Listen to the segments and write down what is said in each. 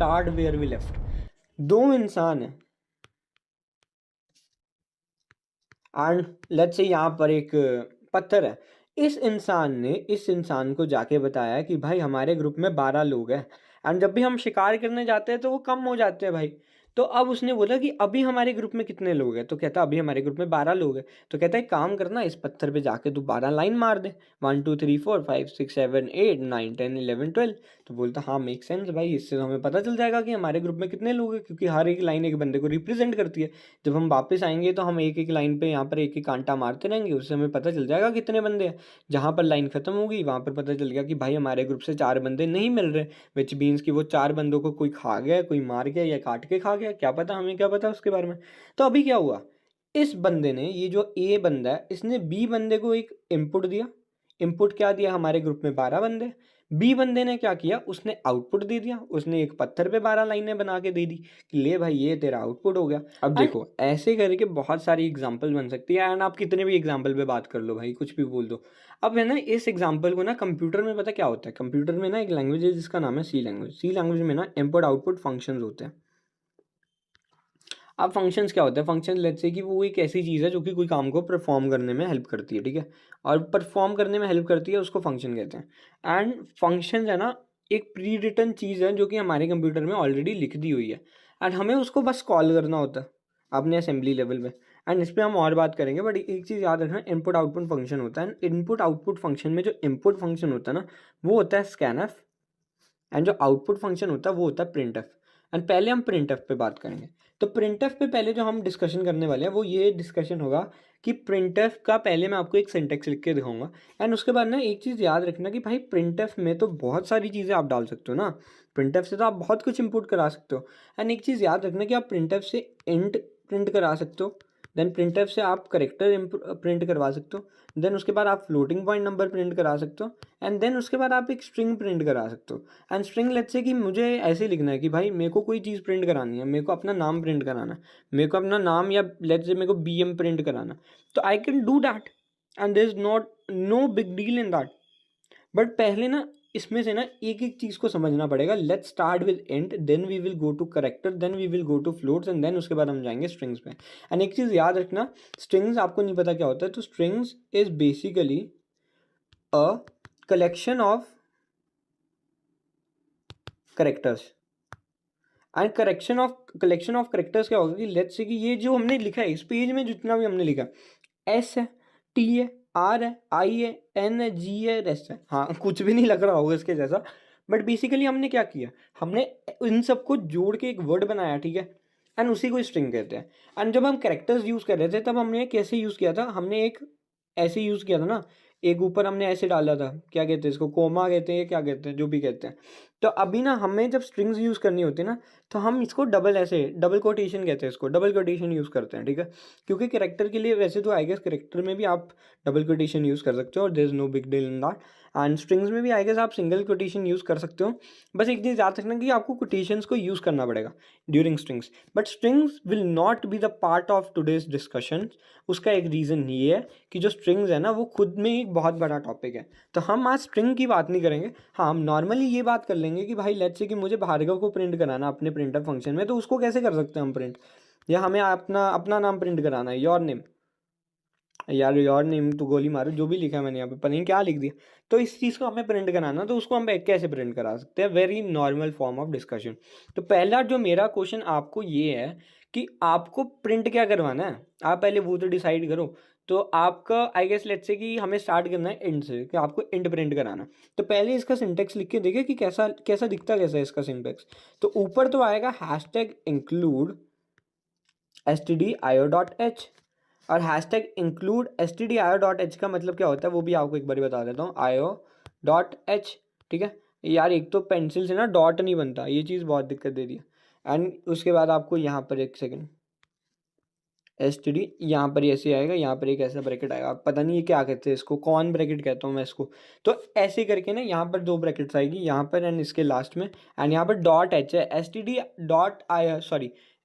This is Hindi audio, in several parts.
Start where we left. दो इंसान है एंड लेट्स से यहाँ पर एक पत्थर है। इस इंसान ने इस इंसान को जाके बताया कि भाई हमारे ग्रुप में 12 लोग हैं एंड जब भी हम शिकार करने जाते हैं तो वो कम हो जाते हैं भाई। तो अब उसने बोला कि अभी हमारे ग्रुप में कितने लोग हैं, तो कहता अभी हमारे ग्रुप में 12 लोग हैं। तो कहता है काम करना, इस पत्थर पे जाके तू 12 लाइन मार दे, 1 2 3 4 5 6 7 8 9 10 11 12। तो बोलता हाँ मेक सेंस भाई, इससे तो हमें पता चल जाएगा कि हमारे ग्रुप में कितने लोग हैं, क्योंकि हर एक लाइन एक बंदे को रिप्रेजेंट करती है। जब हम वापस आएंगे तो हम एक एक लाइन पे यहाँ पर एक एक कांटा मारते रहेंगे, उससे हमें पता चल जाएगा कितने बंदे हैं। जहाँ पर लाइन खत्म होगी वहाँ पर पता चल गया कि भाई हमारे ग्रुप से 4 बंदे नहीं मिल रहे, विच मीन्स कि वो 4 बंदों को कोई खा गया, कोई मार गया या काट के खा गया, क्या पता, हमें क्या पता उसके बारे में। तो अभी क्या हुआ, इस बंदे ने, ये जो ए बंदा है, इसने बी बंदे को एक इनपुट दिया। इनपुट क्या दिया, हमारे ग्रुप में 12 बंदे। बी बंदे ने क्या किया, उसने आउटपुट दे दिया, उसने एक पत्थर पे 12 लाइनें बना के दे दी कि ले भाई ये तेरा आउटपुट हो गया। अब देखो ऐसे करके बहुत सारी एग्जांपल बन सकती है एंड आप कितने भी एग्जांपल पे बात कर लो भाई, कुछ भी बोल दो। अब है ना, इस एग्जांपल को ना कंप्यूटर में पता क्या होता है, कंप्यूटर में ना एक लैंग्वेज है जिसका नाम है सी लैंग्वेज। सी लैंग्वेज में ना इनपुट आउटपुट फंक्शंस होते हैं। अब फंक्शंस क्या होते हैं, फंक्शन लेट्स से कि वो एक ऐसी चीज़ है जो कि कोई काम को परफॉर्म करने में हेल्प करती है, ठीक है, और परफॉर्म करने में हेल्प करती है, उसको फंक्शन कहते हैं। एंड फंक्शन है ना एक प्री रिटन चीज़ है जो कि हमारे कंप्यूटर में ऑलरेडी लिख दी हुई है एंड हमें उसको बस कॉल करना होता है अपने असेंबली लेवल में। एंड इस पर हम और बात करेंगे, बट एक चीज़ याद रखना, इनपुट आउटपुट फंक्शन होता है एंड इनपुट आउटपुट फंक्शन में जो इनपुट फंक्शन होता है ना वो होता है स्कैनफ एंड जो आउटपुट फंक्शन होता है वो होता है प्रिंटफ। एंड पहले हम प्रिंटफ पे बात करेंगे। तो प्रिंटफ पे पहले जो हम डिस्कशन करने वाले हैं वो ये डिस्कशन होगा कि प्रिंटफ का पहले मैं आपको एक सिंटेक्स लिख के दिखाऊंगा एंड उसके बाद ना एक चीज़ याद रखना कि भाई प्रिंटफ में तो बहुत सारी चीज़ें आप डाल सकते हो ना, प्रिंटफ से तो आप बहुत कुछ इंपोर्ट करा सकते हो। एंड एक चीज़ याद रखना कि आप प्रिंटफ से इंट प्रिंट करा सकते हो, देन प्रिंटफ से आप करेक्टर प्रिंट करवा सकते हो, देन उसके बाद आप फ्लोटिंग पॉइंट नंबर प्रिंट करा सकते हो एंड देन उसके बाद आप एक स्ट्रिंग प्रिंट करा सकते हो। एंड स्ट्रिंग लेट्स से कि मुझे ऐसे लिखना है कि भाई मेरे को कोई चीज़ प्रिंट करानी है, मेरे को अपना नाम प्रिंट कराना है, मेरे को अपना नाम, या लेट्स से मेरे को BM प्रिंट कराना, तो I can do that and there is not no big deal in that. But पहले ना इसमें से ना एक एक चीज़ को समझना पड़ेगा। Let's start with int, then we will go to character, then we will go to floats and then उसके बाद हम जाएंगे स्ट्रिंग्स पे। एंड एक चीज़ याद रखना, स्ट्रिंग्स आपको नहीं पता क्या होता है, तो strings is basically a collection of characters. And collection of characters क्या होगा कि लेट्स से कि ये जो हमने लिखा है इस पेज में जितना भी हमने लिखा, S है, T है, R है, I है, N है, G है, रेस्ट है, हाँ कुछ भी नहीं लग रहा होगा इसके जैसा, बट बेसिकली हमने क्या किया, हमने इन सबको जोड़ के एक वर्ड बनाया, ठीक है, एंड उसी को स्ट्रिंग कहते हैं। एंड जब हम कैरेक्टर्स यूज़ कर रहे थे तब हमने कैसे यूज़ किया था, हमने एक ऐसे यूज़ किया था ना, एक ऊपर हमने ऐसे डाला था, क्या कहते हैं इसको, कोमा कहते हैं, क्या कहते हैं, जो भी कहते हैं। तो अभी ना हमें जब स्ट्रिंग्स यूज़ करनी होती है ना तो हम इसको डबल कोटेशन कहते हैं, इसको डबल कोटेशन यूज़ करते हैं, ठीक है, क्योंकि कैरेक्टर के लिए वैसे तो आई गेस कैरेक्टर में भी आप डबल कोटेशन यूज़ कर सकते हो और there is no big deal in that, and strings में भी आई गेस आप सिंगल कोटेशन यूज़ कर सकते हो। बस एक चीज़ याद रखना कि आपको कोटेशंस को यूज़ करना पड़ेगा during strings, but strings will not be the part of today's discussion. उसका एक रीज़न ये है कि जो स्ट्रिंग्स है ना वो खुद में एक बहुत बड़ा टॉपिक है, तो हम आज स्ट्रिंग की बात नहीं करेंगे। हाँ हम नॉर्मली ये बात कर लेंगे कि भाई लेट्स से कि मुझे भार्गव को प्रिंट कराना अपने प्रिंटर फंक्शन में, तो उसको कैसे कर सकते हैं हम प्रिंट, या हमें अपना अपना नाम प्रिंट कराना है, योर नेम, यार योर नेम तो गोली मारो, जो भी लिखा है मैंने यहाँ पे पता नहीं क्या लिख दिया, तो इस चीज़ को हमें प्रिंट कराना, तो उसको हम कैसे प्रिंट करा सकते हैं, very normal form of discussion. तो पहला जो मेरा क्वेश्चन आपको ये है कि आपको प्रिंट क्या करवाना है, आप पहले वो तो डिसाइड करो। तो आपका आई गेस लेट्स से कि हमें स्टार्ट करना है इंट से, कि आपको इंट प्रिंट कराना है। तो पहले इसका सिंटेक्स लिख के देखिए कि कैसा कैसा दिखता कैसा है इसका सिंटेक्स। तो ऊपर तो आएगा हैशटैग इंक्लूड stdio.h, और हैशटैग इंक्लूड stdio.h का मतलब क्या होता है वो भी आपको एक बार बता देता हूँ, io.h, ठीक है। यार एक तो पेंसिल से ना डॉट नहीं बनता, ये चीज़ बहुत दिक्कत दे रही है। एंड उसके बाद आपको यहाँ पर एक सेकेंड std, यहाँ पर ऐसे आएगा, यहाँ पर एक ऐसा ब्रैकेट आएगा, पता नहीं ये क्या कहते हैं इसको, कौन ब्रैकेट कहता हूँ मैं इसको। तो ऐसे करके ना यहाँ पर 2 ब्रैकेट्स आएगी यहाँ पर एंड इसके लास्ट में, एंड यहाँ पर डॉट एच है,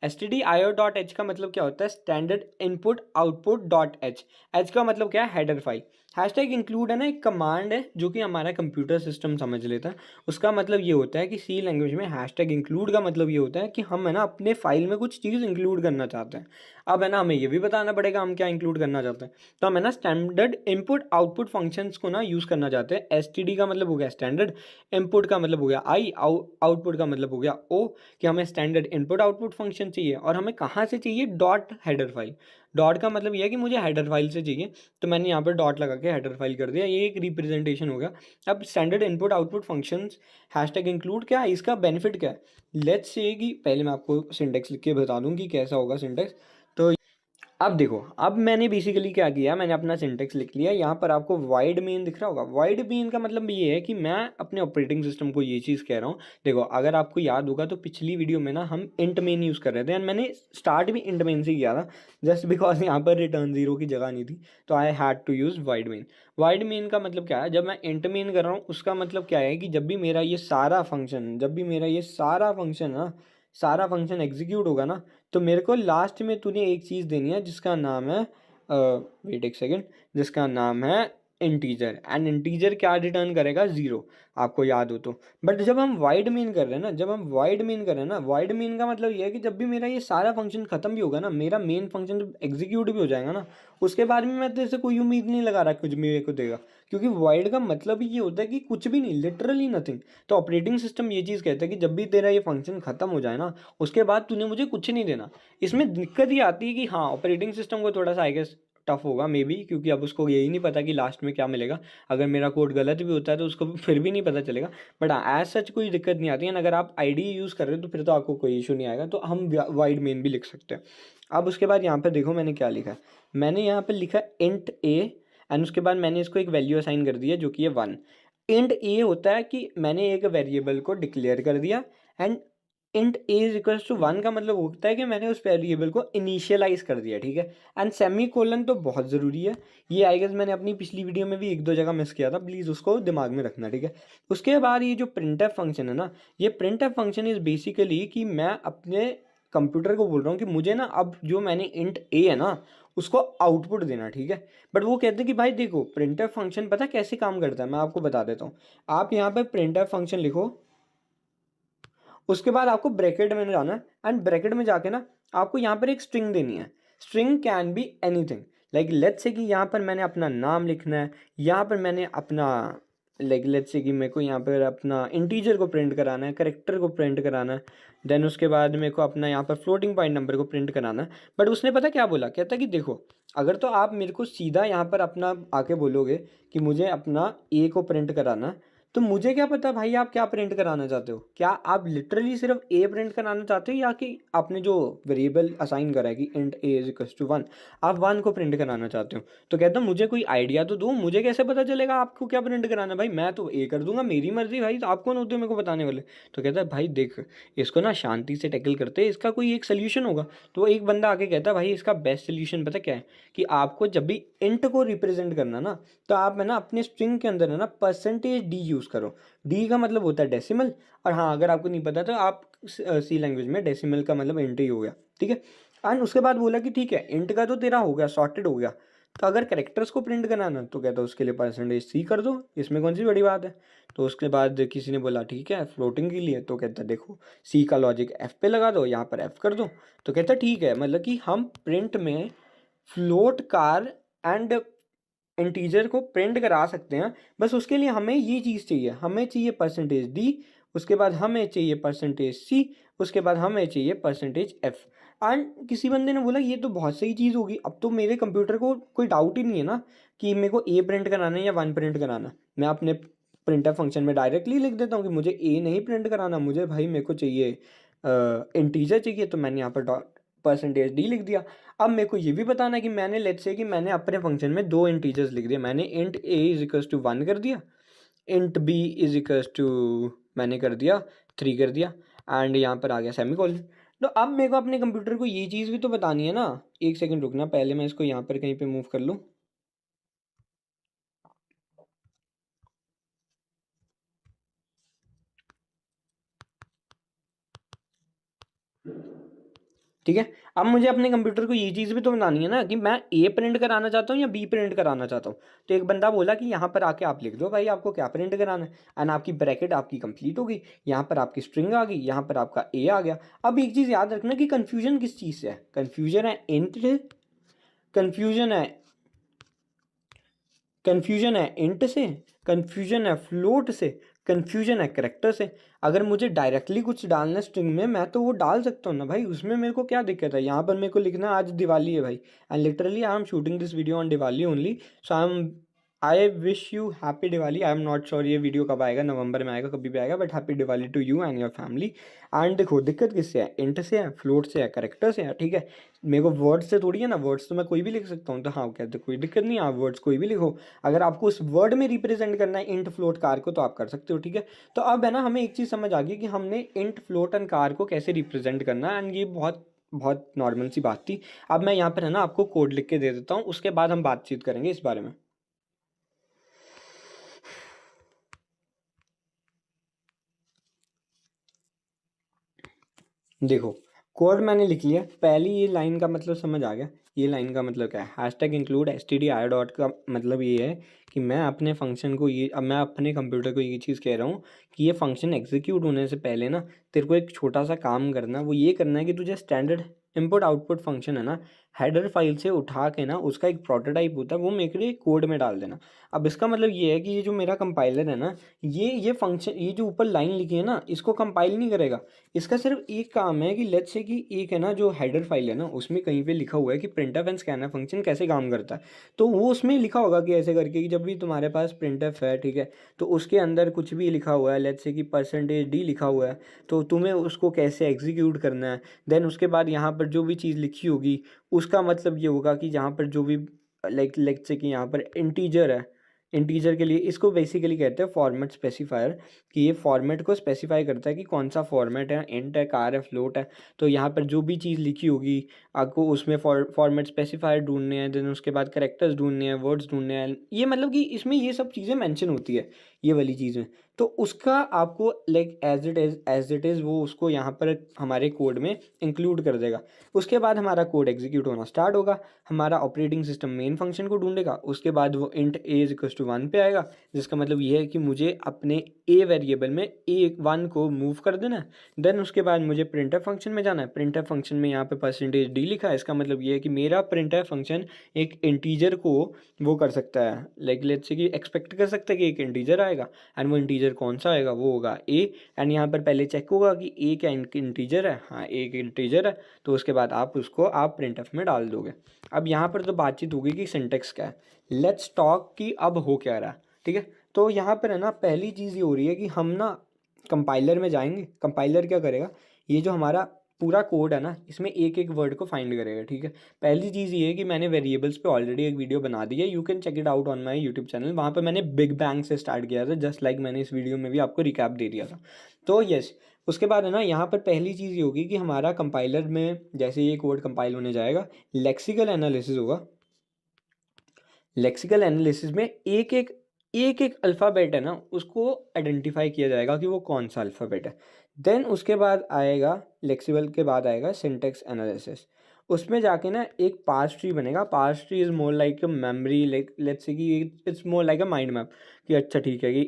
stdio.h का मतलब क्या होता है, standard input output dot H. H का मतलब क्या है, हेडर फाइल। हैशटैग इंक्लूड है ना, एक कमांड है जो कि हमारा कंप्यूटर सिस्टम समझ लेता है। उसका मतलब ये होता है कि सी लैंग्वेज में हैशटैग इंक्लूड का मतलब ये होता है कि हम है ना अपने फाइल में कुछ चीज़ इंक्लूड करना चाहते हैं। अब है ना हमें ये भी बताना पड़ेगा हम क्या इंक्लूड करना चाहते हैं। तो हम है ना स्टैंडर्ड इनपुट आउटपुट फंक्शंस को ना यूज़ करना चाहते हैं। एसटीडी का मतलब हो गया स्टैंडर्ड, इनपुट का मतलब हो गया आई, आउटपुट का मतलब हो गया ओ, कि हमें स्टैंडर्ड इनपुट आउटपुट फंक्शन चाहिए और हमें कहाँ से चाहिए, डॉट हेडर फाइल। डॉट का मतलब ये है कि मुझे हेडर फाइल से चाहिए, तो मैंने यहाँ पर डॉट लगा के हेडर फाइल कर दिया, ये एक रिप्रेजेंटेशन हो गया। अब standard input output functions hashtag include क्या है, इसका बेनिफिट क्या है, लेट्स से कि पहले मैं आपको सिंटेक्स लिख के बता दूँ कि कैसा होगा सिंटेक्स। तो अब देखो, अब मैंने बेसिकली क्या किया, मैंने अपना सिंटेक्स लिख लिया। यहाँ पर आपको वाइड मेन दिख रहा होगा। वाइड मेन का मतलब ये है कि मैं अपने ऑपरेटिंग सिस्टम को ये चीज़ कह रहा हूँ। देखो अगर आपको याद होगा तो पिछली वीडियो में ना हम इंट मेन यूज़ कर रहे थे एंड मैंने स्टार्ट भी इंट मेन से किया था, जस्ट बिकॉज यहाँ पर रिटर्न जीरो की जगह नहीं थी, तो I had to use wide men. Wide men का मतलब क्या है, जब मैं इंट मेन कर रहा हूँ उसका मतलब क्या है कि जब भी मेरा ये सारा फंक्शन, जब भी मेरा ये सारा फंक्शन ना, सारा फंक्शन एग्जीक्यूट होगा ना, तो मेरे को लास्ट में तूने एक चीज़ देनी है जिसका नाम है, वेट एक सेकेंड, जिसका नाम है इंटीजर। एंड इंटीजर क्या रिटर्न करेगा, ज़ीरो, आपको याद हो तो। बट जब हम वाइड मेन कर रहे हैं ना, जब हम वाइड मेन कर रहे हैं ना, वाइड मेन का मतलब ये है कि जब भी मेरा ये सारा फंक्शन खत्म भी होगा ना, मेरा मेन फंक्शन जब एग्जीक्यूट भी हो जाएगा ना, उसके बाद में मैं तेरे से कोई उम्मीद नहीं लगा रहा कुछ भी मेरे को देगा, क्योंकि वाइड का मतलब ये होता है कि कुछ भी नहीं, लिटरली नथिंग। तो ऑपरेटिंग सिस्टम ये चीज़ कहता है कि जब भी तेरा ये फंक्शन खत्म हो जाए ना, उसके बाद तूने मुझे कुछ नहीं देना। इसमें दिक्कत ये आती है कि हाँ, ऑपरेटिंग सिस्टम को थोड़ा सा आई गेस टफ होगा मे बी, क्योंकि अब उसको यही नहीं पता कि लास्ट में क्या मिलेगा। अगर मेरा कोड गलत भी होता है तो उसको फिर भी नहीं पता चलेगा। बट हाँ, एज सच कोई दिक्कत नहीं आती है। अगर आप आईडी यूज़ कर रहे हो तो फिर तो आपको कोई इशू नहीं आएगा, तो हम वाइड मेन भी लिख सकते हैं। अब उसके बाद यहाँ पर देखो मैंने क्या लिखा है, मैंने यहाँ पर लिखा इंट ए, एंड उसके बाद मैंने इसको एक वैल्यू असाइन कर दिया जो कि है 1। इंट ए होता है कि मैंने एक वेरिएबल को डिक्लेयर कर दिया, and int a is equals to 1 का मतलब होता है कि मैंने उस वेरिएबल को इनिशियलाइज कर दिया, ठीक है। एंड सेमी कोलन तो बहुत ज़रूरी है, ये आई गेस मैंने अपनी पिछली वीडियो में भी एक दो जगह मिस किया था, प्लीज़ उसको दिमाग में रखना, ठीक है। उसके बाद ये जो प्रिंटफ फंक्शन है ना, ये प्रिंटफ फंक्शन इज़ बेसिकली कि मैं अपने कंप्यूटर को बोल रहा हूँ कि मुझे ना अब जो मैंने इंट ए है ना उसको आउटपुट देना, ठीक है। बट वो कहते हैं कि भाई देखो प्रिंटफ फंक्शन पता कैसे काम करता है, मैं आपको बता देता हूँ। आप यहाँ पर प्रिंटफ फंक्शन लिखो, उसके बाद आपको ब्रैकेट में जाना है, एंड ब्रैकेट में जाके ना आपको यहाँ पर एक स्ट्रिंग देनी है। String can be anything, like let's say कि यहाँ पर मैंने अपना नाम लिखना है, यहाँ पर मैंने अपना, लाइक लेट्स से कि मेरे को यहाँ पर अपना इंटीजर को प्रिंट कराना है, करेक्टर को प्रिंट कराना है, देन उसके बाद मेरे को अपना यहाँ पर फ्लोटिंग पॉइंट नंबर को प्रिंट कराना है। बट उसने पता क्या बोला, कहता है कि देखो अगर तो आप मेरे को सीधा यहाँ पर अपना आके बोलोगे कि मुझे अपना ए को प्रिंट कराना है, तो मुझे क्या पता भाई आप क्या प्रिंट कराना चाहते हो, क्या आप लिटरली सिर्फ ए प्रिंट कराना चाहते हो या कि आपने जो वेरिएबल असाइन करा है कि int a is equal to 1, आप 1 को प्रिंट कराना चाहते हो। तो कहता हूँ मुझे कोई आइडिया तो दो, मुझे कैसे पता चलेगा आपको क्या प्रिंट कराना है, भाई मैं तो ए कर दूंगा, मेरी मर्जी भाई, तो आप कौन होते हो मेरे को बताने वाले। तो कहता है भाई देख, इसको ना शांति से टैकल करते हैं, इसका कोई एक सोल्यूशन होगा। तो एक बंदा आके कहता है भाई इसका बेस्ट सोल्यूशन पता क्या है, कि आपको जब भी इंट को रिप्रेजेंट करना ना, तो आप है ना अपने स्ट्रिंग के अंदर है ना परसेंटेज डी यूज़ करो। डी का मतलब होता है डेसिमल, और हाँ अगर आपको नहीं पता तो आप सी लैंग्वेज में डेसिमल का मतलब इंट ही हो गया, ठीक है। एंड उसके बाद बोला कि ठीक है इंट का तो तेरा हो गया, सॉर्टेड हो गया, तो अगर करेक्टर्स को प्रिंट कराना तो कहता है उसके लिए परसेंटेज सी कर दो, इसमें कौन सी बड़ी बात है। तो उसके बाद किसी ने बोला ठीक है फ्लोटिंग के लिए, तो कहता है देखो सी का लॉजिक एफ पे लगा दो, यहाँ पर एफ कर दो। तो कहता है ठीक है, मतलब कि हम प्रिंट में फ्लोट कार एंड इंटीजर को प्रिंट करा सकते हैं, बस उसके लिए हमें ये चीज़ चाहिए, हमें चाहिए परसेंटेज डी, उसके बाद हमें चाहिए परसेंटेज सी, उसके बाद हमें चाहिए परसेंटेज एफ। एंड किसी बंदे ने बोला ये तो बहुत सही चीज़ होगी, अब तो मेरे कंप्यूटर को कोई डाउट ही नहीं है ना कि मेरे को ए प्रिंट कराना है या 1 प्रिंट कराना है। मैं अपने प्रिंटर फंक्शन में डायरेक्टली लिख देता हूँ कि मुझे ए नहीं प्रिंट कराना, मुझे भाई मेरे को चाहिए इंटीजर चाहिए, तो मैंने यहाँ पर परसेंटेज डी लिख दिया। अब मेरे को ये भी बताना है कि मैंने लेट्स से कि मैंने अपने फंक्शन में दो इंटीजर्स लिख दिए, मैंने int a is equals to 1 कर दिया, int b is equals to मैंने कर दिया 3 कर दिया, एंड यहाँ पर आ गया सेमीकोलन। तो अब मेरे को अपने कंप्यूटर को ये चीज़ भी तो बतानी है ना। एक सेकंड रुकना, पहले मैं इसको यहाँ पर कहीं पे मूव कर लूँ। ठीक है। अब मुझे अपने कंप्यूटर को ये चीज़ भी तो बतानी है ना कि मैं ए प्रिंट कराना चाहता हूँ या बी प्रिंट कराना चाहता हूँ। तो एक बंदा बोला कि यहाँ पर आके आप लिख दो भाई आपको क्या प्रिंट कराना है, एंड आपकी ब्रैकेट आपकी कंप्लीट हो गई, यहाँ पर आपकी स्ट्रिंग आ गई, यहाँ पर आपका ए आ गया। अब एक चीज़ याद रखना कि कन्फ्यूजन किस चीज़ से है, कन्फ्यूजन है इंट से, कन्फ्यूजन है कन्फ्यूजन है इंट से, कन्फ्यूजन है फ्लोट से, कन्फ्यूजन है करेक्टर से। अगर मुझे डायरेक्टली कुछ डालना है स्ट्रिंग में, मैं तो वो डाल सकता हूँ ना भाई, उसमें मेरे को क्या दिक्कत है। यहाँ पर मेरे को लिखना आज दिवाली है भाई, and literally I am shooting this video on Diwali only, so I wish you happy Diwali. I am not sure ये वीडियो कब आएगा, नवंबर में आएगा, कभी भी आएगा, but happy Diwali to you and your family. And देखो दिक्कत किससे है, इंट से है, फ्लोट से है, करेक्टर से है, ठीक है। मेरे को वर्ड्स से थोड़ी है ना, वर्ड्स तो मैं कोई भी लिख सकता हूँ, तो हाँ कहते कोई दिक्कत नहीं है, आप वर्ड्स कोई भी लिखो। अगर आपको उस वर्ड में रिप्रेजेंट करना है इंट फ्लोट कार को तो आप कर सकते हो, ठीक है। तो अब है ना हमें एक चीज़ समझ आ गई कि हमने इंट फ्लोट एंड कार को कैसे रिप्रेजेंट करना है, एंड ये बहुत बहुत नॉर्मल सी बात थी। अब मैं यहाँ पर है ना आपको कोड लिख के दे देता हूँ, उसके बाद हम बातचीत करेंगे इस बारे में। देखो कोड मैंने लिख लिया, पहली ये लाइन का मतलब समझ आ गया। ये लाइन का मतलब क्या है, हैशटैग इंक्लूड stdio डॉट का मतलब ये है कि मैं अपने फंक्शन को ये, अब मैं अपने कंप्यूटर को ये चीज़ कह रहा हूँ कि ये फंक्शन एग्जीक्यूट होने से पहले ना तेरे को एक छोटा सा काम करना है। वो ये करना है कि तुझे स्टैंडर्ड इनपुट आउटपुट फंक्शन है ना, हेडर फाइल से उठा के ना उसका एक प्रोटोटाइप होता है वो मेरे लिए कोड में डाल देना। अब इसका मतलब ये है कि ये जो मेरा कंपाइलर है ना, ये फंक्शन, ये जो ऊपर लाइन लिखी है ना, इसको कंपाइल नहीं करेगा। इसका सिर्फ एक काम है कि लेट्स से कि एक है ना जो हेडर फाइल है ना, उसमें कहीं पे लिखा हुआ है कि printf एंड scanf फंक्शन कैसे काम करता है। तो वो उसमें लिखा होगा कि ऐसे करके कि जब भी तुम्हारे पास printf है, ठीक है, तो उसके अंदर कुछ भी लिखा हुआ है, लेट्स से कि %d लिखा हुआ है, तो तुम्हें उसको कैसे एग्जीक्यूट करना है। देन उसके बाद यहाँ पर जो भी चीज़ लिखी होगी उसका मतलब ये होगा कि जहाँ पर जो भी लेट्स से कि यहाँ पर इंटीजर है, इंटीजर के लिए इसको बेसिकली कहते हैं फॉर्मेट स्पेसिफायर, कि ये फॉर्मेट को स्पेसिफाई करता है कि कौन सा फॉर्मेट है, इंट है, कार है, फ्लोट है। तो यहाँ पर जो भी चीज़ लिखी होगी आपको उसमें फॉर्मेट स्पेसिफायर ढूंढने हैं, देन उसके बाद करेक्टर्स ढूंढने हैं, वर्ड्स ढूंढने हैं, ये मतलब कि इसमें ये सब चीज़ें मेंशन होती है ये वाली चीज़ें। तो उसका आपको लाइक एज इट इज़ वो उसको यहाँ पर हमारे कोड में इंक्लूड कर देगा। उसके बाद हमारा कोड एग्जीक्यूट होना स्टार्ट होगा, हमारा ऑपरेटिंग सिस्टम मेन फंक्शन को ढूंढेगा, उसके बाद वो int a is equal to 1 पे आएगा, जिसका मतलब ये है कि मुझे अपने ए वेरिएबल में ए 1 को मूव कर देना है। देन उसके बाद मुझे प्रिंटफ फंक्शन में जाना है, प्रिंटफ फंक्शन में यहाँ पे %d लिखा है, इसका मतलब ये है कि मेरा प्रिंटफ फंक्शन एक इंटीजर को वो कर सकता है, लाइक लेट्स से कि एक्सपेक्ट कर सकता है कि एक इंटीजर आएगा, एंड वो इंटीजर कौन सा आएगा, वो होगा ए। एंड यहाँ पर पहले चेक होगा कि ए क्या इंटीजर है, हाँ एक इंटीजर है, तो उसके बाद आप उसको आप प्रिंटफ में डाल दोगे। अब यहाँ पर तो बातचीत होगी कि सिंटेक्स क्या है, लेट्स टॉक कि अब हो क्या रहा है, ठीक है। तो यहाँ पर है ना पहली चीज़ ये हो रही है कि हम ना कंपाइलर में जाएंगे, कंपाइलर क्या करेगा, ये जो हमारा पूरा कोड है ना इसमें एक एक वर्ड को फाइंड करेगा, ठीक है। पहली चीज़ ये है कि मैंने वेरिएबल्स पे ऑलरेडी एक वीडियो बना दी है, you can check it out on my YouTube channel, वहाँ पे मैंने बिग बैंग से स्टार्ट किया था, जस्ट लाइक मैंने इस वीडियो में भी आपको रिकैप दे दिया था। तो यस, उसके बाद है ना यहाँ पर पहली चीज़ ये होगी कि हमारा कंपाइलर में जैसे ये कोड कंपाइल होने जाएगा, लेक्सिकल एनालिसिस होगा। लेक्सिकल एनालिसिस में एक एक अल्फ़ाबेट है ना उसको आइडेंटिफाई किया जाएगा कि वो कौन सा अल्फ़ाबेट है। देन उसके बाद आएगा, लेक्सिकल के बाद आएगा सिंटेक्स एनालिसिस। उसमें जाके ना एक पार्स ट्री बनेगा, parse tree is more like a memory, like let's say कि it's more like a mind map, कि अच्छा ठीक है कि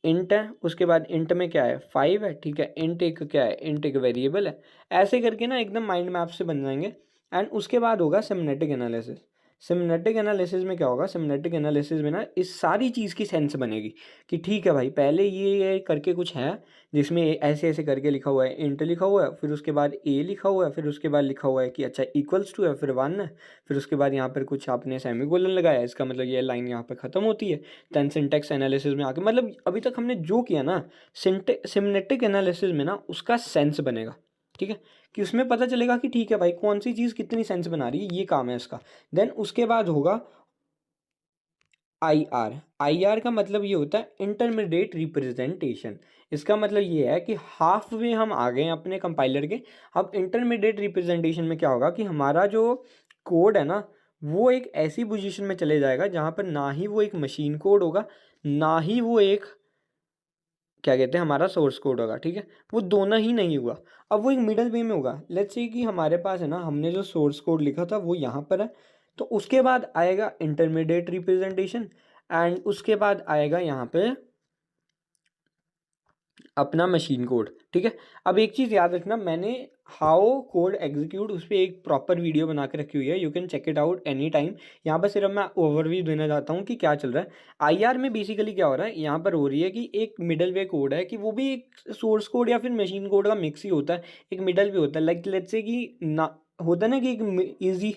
इंट है, उसके बाद इंट में क्या है 5 है, ठीक है, इंट एक क्या है, इंट एक वेरिएबल है। ऐसे करके ना एकदम माइंड मैप से बन जाएंगे। एंड उसके बाद होगा सिमनेटिक एनालिसिस। सिमनेटिक एनालिसिस में क्या होगा, सिमनेटिक एनालिसिस में ना इस सारी चीज़ की सेंस बनेगी कि ठीक है भाई पहले ये करके कुछ है जिसमें ऐसे ऐसे करके लिखा हुआ है, इंट लिखा हुआ है, फिर उसके बाद ए लिखा हुआ है, फिर उसके बाद लिखा हुआ है कि अच्छा इक्वल्स टू है, फिर 1 है, फिर उसके बाद यहाँ पर कुछ आपने सेमीकोलन लगाया, इसका मतलब ये लाइन यहाँ पर ख़त्म होती है। देन सिंटेक्स एनालिसिस में आके मतलब अभी तक हमने जो किया ना सिमनेटिक एनालिसिस में ना उसका सेंस बनेगा, ठीक है, कि उसमें पता चलेगा कि ठीक है भाई कौन सी चीज़ कितनी सेंस बना रही है, ये काम है इसका। देन उसके बाद होगा आई आर का मतलब ये होता है इंटरमीडिएट रिप्रेजेंटेशन। इसका मतलब ये है कि हाफ वे हम आ गए हैं अपने कंपाइलर के। अब इंटरमीडिएट रिप्रेजेंटेशन में क्या होगा कि हमारा जो कोड है ना वो एक ऐसी पोजीशन में चले जाएगा जहाँ पर ना ही वो एक मशीन कोड होगा, ना ही वो एक क्या कहते हैं हमारा सोर्स कोड होगा, ठीक है। वो दोनों ही नहीं हुआ, अब वो एक मिडल वे में होगा। लेट्स से कि हमारे पास है ना, हमने जो सोर्स कोड लिखा था वो यहाँ पर है, तो उसके बाद आएगा इंटरमीडिएट रिप्रेजेंटेशन एंड उसके बाद आएगा यहाँ पे अपना मशीन कोड, ठीक है। अब एक चीज़ याद रखना, मैंने हाउ कोड एग्जीक्यूट उस पर एक प्रॉपर वीडियो बना के रखी हुई है, you can check it out any time. यहाँ पर सिर्फ मैं ओवरव्यू देना चाहता हूँ कि क्या चल रहा है। आईआर में बेसिकली क्या हो रहा है, यहाँ पर हो रही है कि एक मिडल वे कोड है, कि वो भी एक सोर्स कोड या फिर मशीन कोड का मिक्स ही होता है, एक मिडल वे होता है। लाइक लेट्स से कि ना होता है ना कि एक ईजी,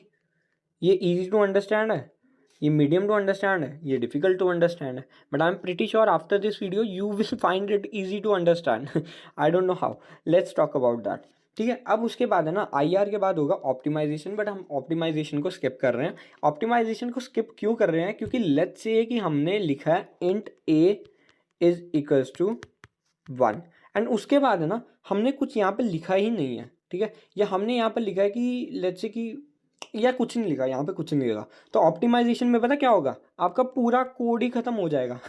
ये इजी टू अंडरस्टैंड है, ये मीडियम टू अंडरस्टैंड है, ये डिफिकल्ट टू अंडरस्टैंड है, but I am pretty sure after this video you will find it easy to understand. I don't know how, let's talk about that, ठीक है। अब उसके बाद है ना, आईआर के बाद होगा ऑप्टिमाइजेशन, बट हम ऑप्टिमाइजेशन को स्किप कर रहे हैं। ऑप्टिमाइजेशन को स्किप क्यों कर रहे हैं, क्योंकि लेट्स से कि हमने लिखा है int a is equals to 1 and उसके बाद है ना, हमने कुछ यहाँ पे लिखा ही नहीं है, ठीक है। या हमने यहाँ पर लिखा है कि लेट्स से कि, या कुछ नहीं लिखा, यहाँ पे कुछ नहीं लिखा, तो ऑप्टिमाइजेशन में पता क्या होगा, आपका पूरा कोड ही खत्म हो जाएगा।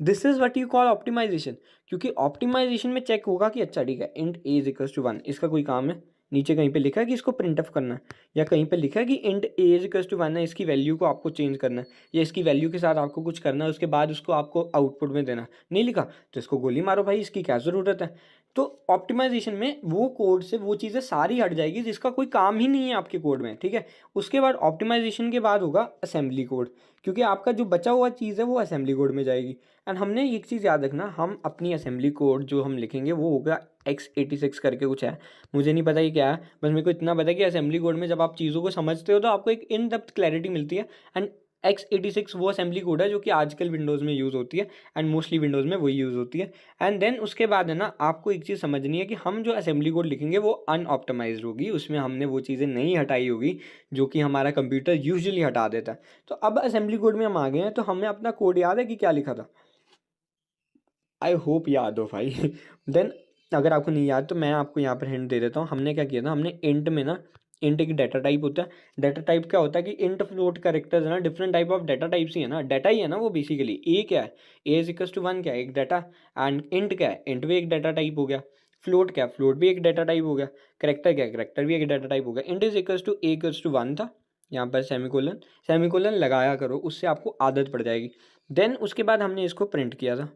This is what you call optimization, क्योंकि ऑप्टिमाइजेशन में चेक होगा कि अच्छा ठीक है, int a is equals to 1, इसका कोई काम है, नीचे कहीं पे लिखा है कि इसको प्रिंट ऑफ करना है, या कहीं पे लिखा है कि int a is equals to 1 है, इसकी वैल्यू को आपको चेंज करना है, या इसकी वैल्यू के साथ आपको कुछ करना है, उसके बाद उसको आपको आउटपुट में देना है। नहीं लिखा तो इसको गोली मारो भाई, इसकी क्या ज़रूरत है। तो ऑप्टिमाइजेशन में वो कोड से वो चीज़ें सारी हट जाएगी जिसका कोई काम ही नहीं है आपके कोड में, ठीक है। उसके बाद ऑप्टिमाइजेशन के बाद होगा असेंबली कोड, क्योंकि आपका जो बचा हुआ चीज़ है वो असेंबली कोड में जाएगी। एंड हमने एक चीज़ याद रखना, हम अपनी असेंबली कोड जो हम लिखेंगे वो होगा x86 करके कुछ है, मुझे नहीं पता ये क्या है, बस मेरे को इतना पता है कि असेंबली कोड में जब आप चीज़ों को समझते हो तो आपको एक इन डेप्थ क्लैरिटी मिलती है। एंड x86 वो असेंबली कोड है जो कि आजकल विंडोज़ में यूज़ होती है, एंड मोस्टली विंडोज़ में वही यूज़ होती है। एंड देन उसके बाद है ना, आपको एक चीज़ समझनी है कि हम जो असेंबली कोड लिखेंगे वो अनऑप्टिमाइज्ड होगी, उसमें हमने वो चीज़ें नहीं हटाई होगी जो कि हमारा कंप्यूटर यूजुअली हटा देता है। तो अब असेंबली कोड में हम आ गए हैं, तो हमें अपना कोड याद है कि क्या लिखा था, आई होप याद हो भाई। देन अगर आपको नहीं याद तो मैं आपको यहाँ पर हिंट दे देता हूँ। हमने क्या किया था, हमने इंट में ना, इंट एक डाटा टाइप होता है, डाटा टाइप क्या होता है कि इंट फ्लोट कैरेक्टर्स है ना, different type of data types ही है ना, डाटा ही है ना वो बेसिकली। ए क्या है, ए इज इक्वल्स टू 1 क्या है, एक डाटा। एंड इंट क्या है, इंट भी एक डाटा टाइप हो गया। फ्लोट क्या है, फ्लोट भी एक डाटा टाइप हो गया। करेक्टर क्या है, करेक्टर भी एक डाटा टाइप हो गया। Int is equals to A equals to 1 था, यहाँ पर सेमीकोलन, सेमीकोलन लगाया करो, उससे आपको आदत पड़ जाएगी। देन उसके बाद हमने इसको प्रिंट किया था,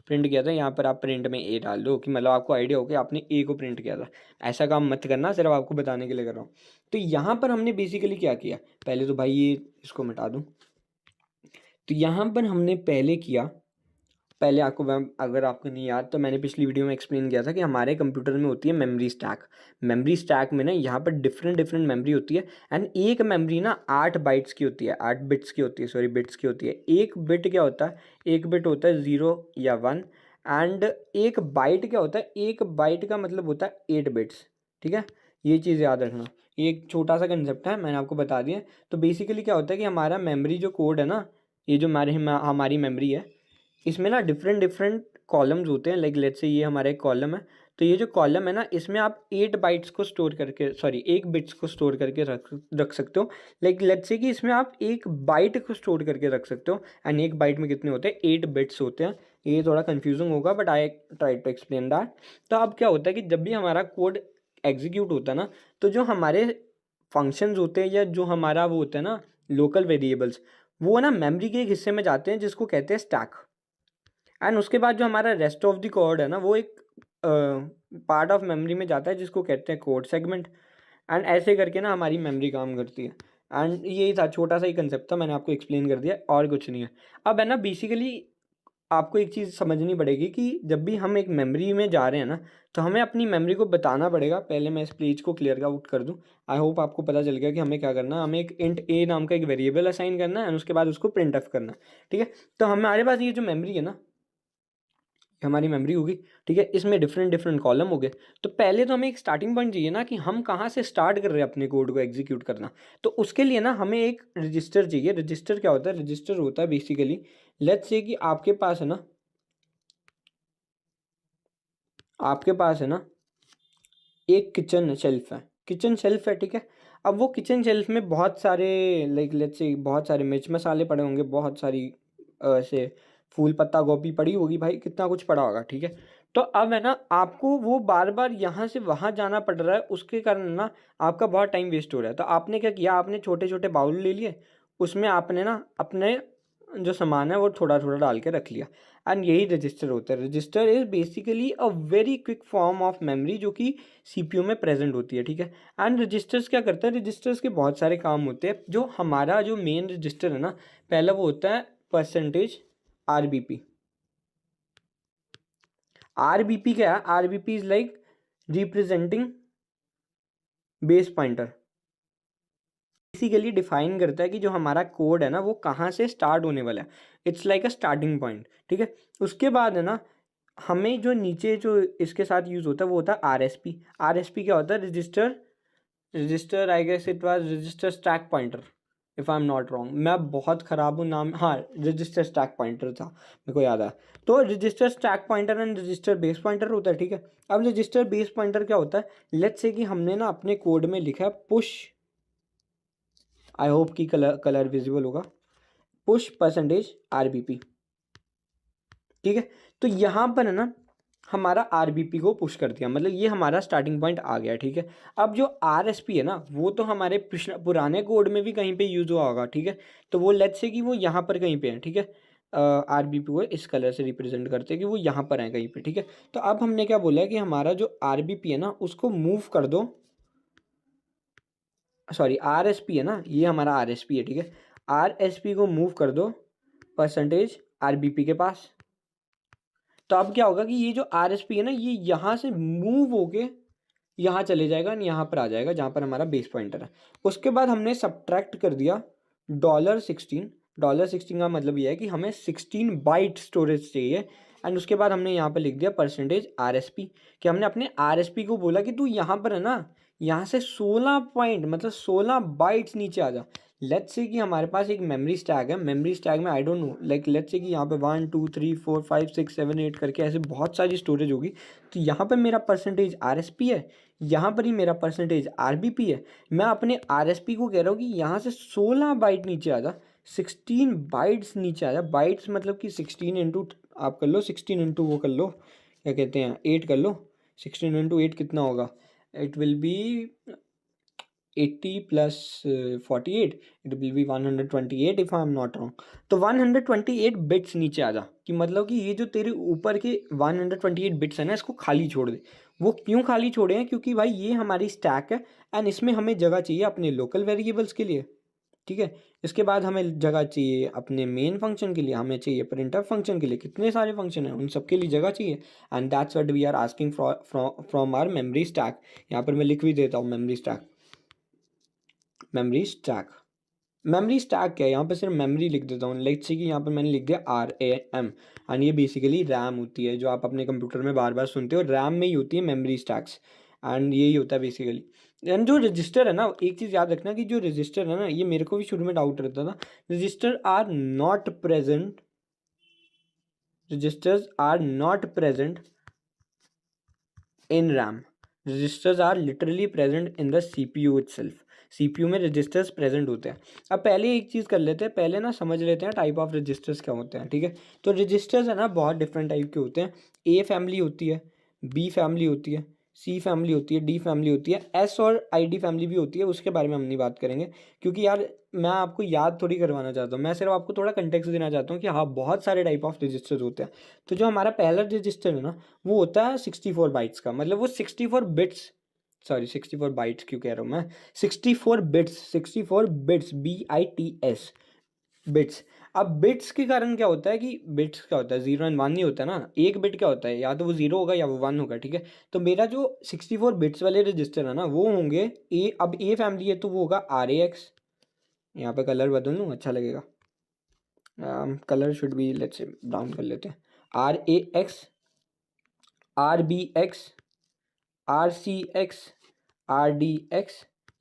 प्रिंट किया था, यहाँ पर आप प्रिंट में ए डाल दो कि मतलब आपको आइडिया हो कि आपने ए को प्रिंट किया था। ऐसा काम मत करना, सिर्फ आपको बताने के लिए कर रहा हूँ। तो यहाँ पर हमने बेसिकली क्या किया, पहले तो भाई ये इसको मिटा दूँ। तो यहाँ पर हमने पहले किया, पहले आपको अगर आपको नहीं याद तो मैंने पिछली वीडियो में एक्सप्लेन किया था कि हमारे कंप्यूटर में होती है मेमोरी स्टैक। मेमोरी स्टैक में ना यहाँ पर डिफरेंट डिफरेंट मेमोरी होती है, एंड एक मेमोरी ना 8 बाइट्स की होती है, 8 बिट्स की होती है, सॉरी बिट्स की होती है। एक बिट क्या होता है, एक बिट होता है 0 या 1, एंड एक बाइट क्या होता है, एक बाइट का मतलब होता है 8 बिट्स, ठीक है। ये चीज़ याद रखना, ये एक छोटा सा कंसेप्ट है, मैंने आपको बता दिया। तो बेसिकली क्या होता है कि हमारा मेमोरी जो कोड है ना, ये जो हमारी मेमोरी है, इसमें ना डिफरेंट डिफरेंट कॉलम्स होते हैं। लाइक लेट्स से ये हमारा एक कॉलम है, तो ये जो कॉलम है ना, इसमें आप 8 बाइट्स को स्टोर करके, सॉरी 1 बिट्स को स्टोर करके रख सकते हो। लाइक लेट्स से कि इसमें आप 1 बाइट को स्टोर करके रख सकते हो, एंड 1 बाइट में कितने होते हैं, 8 बिट्स होते हैं। ये थोड़ा कन्फ्यूजिंग होगा but I try to explain that. तो अब क्या होता है कि जब भी हमारा कोड एग्जीक्यूट होता है ना, तो जो हमारे फंक्शंस होते हैं या जो हमारा वो होता है ना लोकल वेरिएबल्स, वो ना मेमोरी के एक हिस्से में जाते हैं जिसको कहते हैं स्टैक। एंड उसके बाद जो हमारा रेस्ट ऑफ द कोड है ना, वो एक पार्ट ऑफ मेमोरी में जाता है जिसको कहते हैं कोड सेगमेंट। एंड ऐसे करके ना हमारी मेमोरी काम करती है। एंड यही था, छोटा सा ही कंसेप्ट था, मैंने आपको एक्सप्लेन कर दिया, और कुछ नहीं है। अब है ना बेसिकली आपको एक चीज़ समझनी पड़ेगी कि जब भी हम एक मेमोरी में जा रहे हैं ना, तो हमें अपनी मेमोरी को बताना पड़ेगा। पहले मैं इस पेज को क्लियर आउट कर दूं। आई होप आपको पता चल गया कि हमें क्या करना है। हमें एक इंट ए नाम का एक वेरिएबल असाइन करना है, एंड उसके बाद उसको प्रिंट ऑफ करना है, ठीक है। तो हमारे पास ये जो मेमोरी है ना, हमारी मेमोरी होगी, ठीक है। इसमें डिफरेंट डिफरेंट कॉलम हो गए। तो पहले तो हमें एक स्टार्टिंग पॉइंट चाहिए ना कि हम कहाँ से स्टार्ट कर रहे हैं अपने कोड को एग्जीक्यूट करना। तो उसके लिए ना हमें एक रजिस्टर चाहिए। रजिस्टर क्या होता है, रजिस्टर होता है बेसिकली, लेट्स से कि आपके पास है ना, आपके पास है ना एक किचन शेल्फ है, किचन शेल्फ है, ठीक है। अब वो किचन शेल्फ में बहुत सारे, लाइक लेट्स से बहुत सारे मिर्च मसाले पड़े होंगे, बहुत सारी ऐसे फूल पत्ता गोभी पड़ी होगी भाई, कितना कुछ पड़ा होगा, ठीक है। तो अब है ना आपको वो बार बार यहाँ से वहाँ जाना पड़ रहा है, उसके कारण ना आपका बहुत टाइम वेस्ट हो रहा है। तो आपने क्या किया, आपने छोटे छोटे बाउल ले लिए, उसमें आपने ना अपने जो सामान है वो थोड़ा थोड़ा डाल के रख लिया, एंड यही रजिस्टर होता है। Register is basically a very quick form of memory जो कि सीपीयू में प्रेजेंट होती है, ठीक है। एंड रजिस्टर्स क्या करता है, रजिस्टर्स के बहुत सारे काम होते हैं। जो हमारा जो मेन रजिस्टर है ना, पहला वो होता है परसेंटेज आरबीपी। आरबीपी क्या है, RBP is like representing base pointer. Basically define करता है कि जो हमारा कोड है ना वो कहाँ से स्टार्ट होने वाला है, it's like a starting point, ठीक है। उसके बाद है ना हमें जो नीचे जो इसके साथ यूज होता है वो होता है आरएसपी। आरएसपी क्या होता है, register I guess it was register stack pointer, if I am not wrong. मैं बहुत ख़राब हूँ नाम, हाँ रजिस्टर स्टैक पॉइंटर था, मेरे को याद आया। तो register stack pointer and register base pointer होता है, ठीक है। अब रजिस्टर बेस पॉइंटर क्या होता है, लेट्स से कि हमने ना अपने कोड में लिखा है पुश, आई होप कि कलर विजिबल होगा, पुश परसेंटेज आरबीपी, ठीक है। तो यहाँ पर है ना हमारा आरबीपी को पुश कर दिया, मतलब ये हमारा स्टार्टिंग पॉइंट आ गया, ठीक है। अब जो आरएसपी है ना वो तो हमारे पुराने कोड में भी कहीं पे यूज हुआ होगा, ठीक है। तो वो लेट्स से कि वो यहाँ पर कहीं पे है, ठीक है। आरबीपी को इस कलर से रिप्रेजेंट करते हैं कि वो यहाँ पर है कहीं पे, ठीक है। तो अब हमने क्या बोला है कि हमारा जो आरबीपी है ना उसको मूव कर दो, सॉरी आरएसपी है ना, ये हमारा आरएसपी है, ठीक है। आरएसपी को मूव कर दो परसेंटेज आरबीपी के पास। तो अब क्या होगा कि ये जो आरएसपी है ना ये यहाँ से मूव होके यहाँ चले जाएगा, यहाँ पर आ जाएगा जहाँ पर हमारा बेस पॉइंटर है। उसके बाद हमने सब्ट्रैक्ट कर दिया $16। $16 का मतलब ये है कि हमें 16 बाइट स्टोरेज चाहिए। एंड उसके बाद हमने यहाँ पर लिख दिया परसेंटेज आरएसपी, कि हमने अपने आरएसपी को बोला कि तू यहाँ पर है ना, यहाँ से 16 पॉइंट मतलब 16 बाइट्स नीचे आ जा। लेट्स से कि हमारे पास एक मेमोरी स्टैक है, मेमोरी स्टैक में आई don't know like let's say कि यहाँ पे 1 2 3 4 5 6 7 8 करके ऐसे बहुत सारी स्टोरेज होगी। तो यहाँ पर मेरा परसेंटेज आरएसपी है, यहाँ पर ही मेरा परसेंटेज आरबीपी है। मैं अपने आरएसपी को कह रहा हूँ कि यहाँ से 16 बाइट नीचे आ जा, 16 बाइट्स नीचे आ जा। बाइट्स मतलब कि 16 इंटू आप कर लो, 16 इंटू वो कर लो, क्या कहते हैं 8 कर लो। 16 इंटू 8 कितना होगा, it will be 80 plus 48, it will be 128 if I am not wrong. तो 128 बिट्स नीचे आ जा, कि मतलब कि ये जो तेरे ऊपर के 128 बिट्स है ना इसको खाली छोड़ दे। वो क्यों खाली छोड़े हैं, क्योंकि भाई ये हमारी स्टैक है एंड इसमें हमें जगह चाहिए अपने लोकल वेरिएबल्स के लिए, ठीक है। इसके बाद हमें जगह चाहिए अपने मेन फंक्शन के लिए, हमें चाहिए प्रिंटफ फंक्शन के लिए, कितने सारे फंक्शन हैं उन सब के लिए जगह चाहिए। And that's what we are asking from our memory stack. यहाँ पर मैं लिख भी देता हूँ memory stack, memory stack. Memory stack क्या है, यहाँ पे सिर्फ मेमोरी लिख देता हूँ। लेट्स से कि यहाँ पर मैंने लिख दिया RAM, एंड ये बेसिकली रैम होती है जो आप अपने कंप्यूटर में बार बार सुनते हो, रैम में ही होती है मेमोरी स्टैक्स, एंड यही होता है बेसिकली। एंड जो रजिस्टर है ना, एक चीज़ याद रखना कि जो रजिस्टर है ना, ये मेरे को भी शुरू में डाउट रहता था, register are not present, registers are not present in RAM, registers are literally present in the CPU itself. CPU में रजिस्टर्स प्रेजेंट होते हैं। अब पहले एक चीज़ कर लेते हैं, पहले ना समझ लेते हैं टाइप ऑफ रजिस्टर्स क्या होते हैं, ठीक है। तो रजिस्टर्स है ना बहुत डिफरेंट टाइप के होते हैं। A फैमिली होती है, B फैमिली होती है, C फैमिली होती है, D फैमिली होती है, S और ID फैमिली भी होती है, उसके बारे में हम नहीं बात करेंगे क्योंकि यार मैं आपको याद थोड़ी करवाना चाहता हूँ, मैं सिर्फ आपको थोड़ा कंटेक्स्ट देना चाहता हूँ कि हाँ बहुत सारे टाइप ऑफ रजिस्टर्स होते हैं। तो जो हमारा पहला रजिस्टर है ना वो होता है 64 बाइट्स का, मतलब वो 64 बिट्स, सॉरी 64 बाइट्स क्यों कह रहा हूँ मैं, 64 बिट्स, 64 बिट्स BITS बिट्स। अब बिट्स के कारण क्या होता है कि बिट्स क्या होता है, 0 एंड 1 नहीं होता ना, एक बिट क्या होता है या तो वो 0 होगा या वो 1 होगा, ठीक है। तो मेरा जो 64 बिट्स वाले रजिस्टर है ना वो होंगे अब A फैमिली है तो वो होगा RAX, यहाँ पे कलर बदल लूँ अच्छा लगेगा, colour should be let's say brown कर लेते हैं, RAX, RBX, RCX, RDX,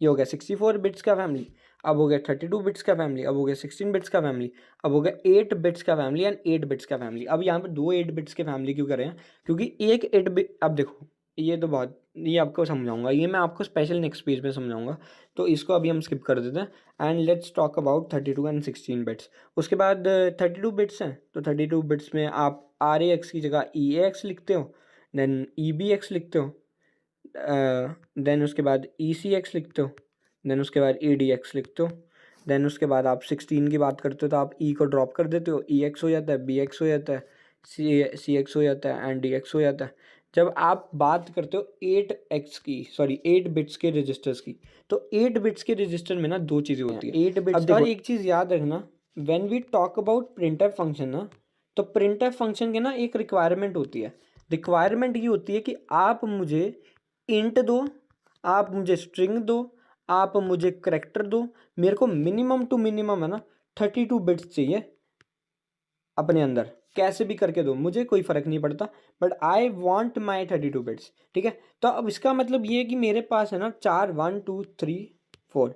ये हो गया 64 बिट्स का फैमिली। अब हो गया 32 बिट्स का फैमिली, अब हो गया 16 बिट्स का फैमिली, अब हो गया 8 बिट्स का फैमिली एंड 8 बिट्स का फैमिली। अब यहाँ पर दो 8 बिट्स के फैमिली क्यों कर रहे हैं, क्योंकि एक 8 बिट, अब देखो ये तो बहुत ये आपको समझाऊंगा, ये मैं आपको स्पेशल नेक्स्ट पेज में समझाऊंगा, तो इसको अभी हम स्किप कर देते हैं and let's talk about 32 and 16 bits. उसके बाद 32 बिट्स हैं, तो 32 बिट्स में आप आर ए एक्स की जगह ई ए एक्स लिखते हो, देन ई बी एक्स लिखते हो, देन उसके बाद ई सी एक्स लिखते हो, देन उसके बाद ई डी एक्स लिखते हो, देन उसके बाद आप 16 की बात करते हो तो आप ई को ड्रॉप कर देते हो, ई एक्स हो जाता है, बी एक्स हो जाता है, सी एक्स हो जाता है एंड डी एक्स हो जाता है। जब आप बात करते हो 8 बिट्स के रजिस्टर्स की, तो 8 बिट्स के रजिस्टर में ना दो चीज़ें होती हैं, 8 बिट्स। और एक चीज़ याद रखना, when we talk about printf function ना, तो प्रिंटफ फंक्शन के ना एक रिक्वायरमेंट होती है। रिक्वायरमेंट ये होती है कि आप मुझे इंट दो, आप मुझे स्ट्रिंग दो, आप मुझे करेक्टर दो, मेरे को मिनिमम टू मिनिमम है ना 32 बिट्स चाहिए अपने अंदर, कैसे भी करके दो, मुझे कोई फ़र्क नहीं पड़ता, but I want my 32 bits. ठीक है, तो अब इसका मतलब ये है कि मेरे पास है ना 4 1 2 3 4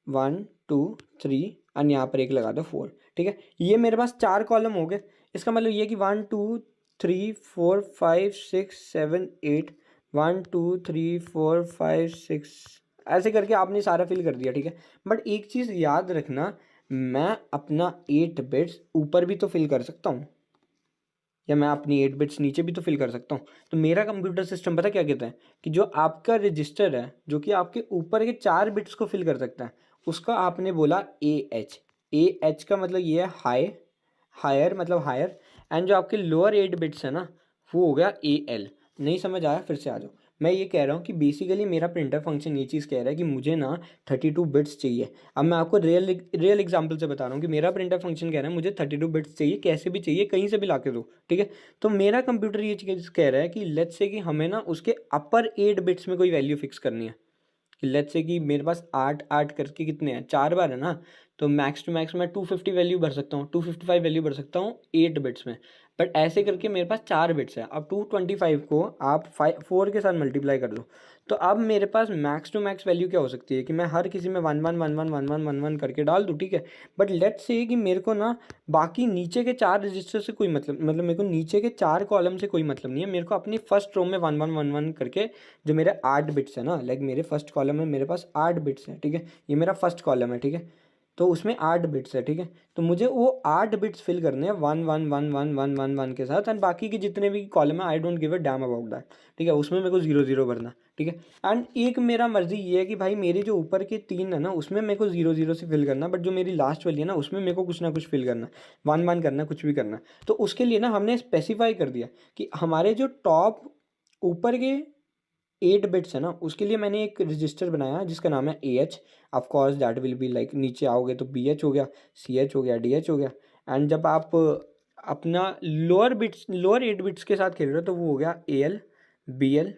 1 2 3 एंड यहाँ पर एक लगा दो 4। ठीक है, ये मेरे पास 4 कॉलम हो गए। इसका मतलब ये है कि 1 2 3 4 5 6 7 8 1 2 3 4 5 6 ऐसे करके आपने सारा फिल कर दिया। ठीक है, बट एक चीज़ याद रखना, मैं अपना 8 बिट्स ऊपर भी तो फिल कर सकता हूँ, या मैं अपनी 8 बिट्स नीचे भी तो फिल कर सकता हूँ। तो मेरा कंप्यूटर सिस्टम पता क्या कहता है कि जो आपका रजिस्टर है जो कि आपके ऊपर के 4 बिट्स को फिल कर सकता है, उसका आपने बोला ए एच का मतलब ये है हायर मतलब हायर, एंड जो आपके लोअर 8 बिट्स है ना वो हो गया ए एल। नहीं समझ आया, फिर से आ जाओ। मैं ये कह रहा हूँ कि बेसिकली मेरा प्रिंटर फंक्शन ये चीज़ कह रहा है कि मुझे ना 32 बिट्स चाहिए। अब मैं आपको रियल एग्जांपल से बता रहा हूँ कि मेरा प्रिंटर फंक्शन कह रहा है मुझे 32 बिट्स चाहिए, कैसे भी चाहिए, कहीं से भी ला के दो। ठीक है, तो मेरा कंप्यूटर ये चीज़ कह रहा है कि लेट्स से कि हमें ना उसके अपर 8 बिट्स में कोई वैल्यू फिक्स करनी है, कि लेट्स से कि मेरे पास 8 8 करके कितने हैं, 4 बार है ना, तो मैक्स टू मैक्स मैं 250 वैल्यू भर सकता हूँ, 255 वैल्यू भर सकता हूँ 8 बिट्स में। बट ऐसे करके मेरे पास 4 बिट्स है। अब 225 को आप 4 के साथ मल्टीप्लाई कर दो, तो अब मेरे पास मैक्स टू मैक्स वैल्यू क्या हो सकती है कि मैं हर किसी में 1 1 1 1 1 1 1 1 करके डाल दूँ। ठीक है, बट लेट्स से कि मेरे को ना बाकी नीचे के 4 रजिस्टर से कोई मतलब मेरे को नीचे के 4 कॉलम से कोई मतलब नहीं है, मेरे को अपनी फर्स्ट रो में 1 1 1 1 करके जो मेरे 8 बिट्स है ना, लाइक मेरे फर्स्ट कॉलम में मेरे पास 8 बिट्स है। ठीक है, ये मेरा फर्स्ट कॉलम है। ठीक है, तो उसमें 8 बिट्स है। ठीक है, तो मुझे वो 8 बिट्स फिल करने हैं 1 1 1 1 1 1 1 के साथ, एंड बाकी के जितने भी कॉलम है I don't give a damn about that. ठीक है, उसमें मेरे को 0 0 भरना। ठीक है, एंड एक मेरा मर्जी ये है कि भाई मेरी जो ऊपर के 3 है ना उसमें मेरे को 0 0 से फिल करना, बट जो मेरी लास्ट वाली है ना उसमें मेरे को कुछ ना कुछ फिल करना, 1 1 करना, कुछ भी करना। तो उसके लिए ना हमने स्पेसिफाई कर दिया कि हमारे जो टॉप ऊपर के 8 बिट्स है ना उसके लिए मैंने एक रजिस्टर बनाया जिसका नाम है A H. Of course that will be like नीचे आओगे तो बी एच हो गया, सी एच हो गया, डी एच हो गया, एंड जब आप अपना लोअर 8 बिट्स के साथ खेल रहे हो तो वो हो गया A L, B L,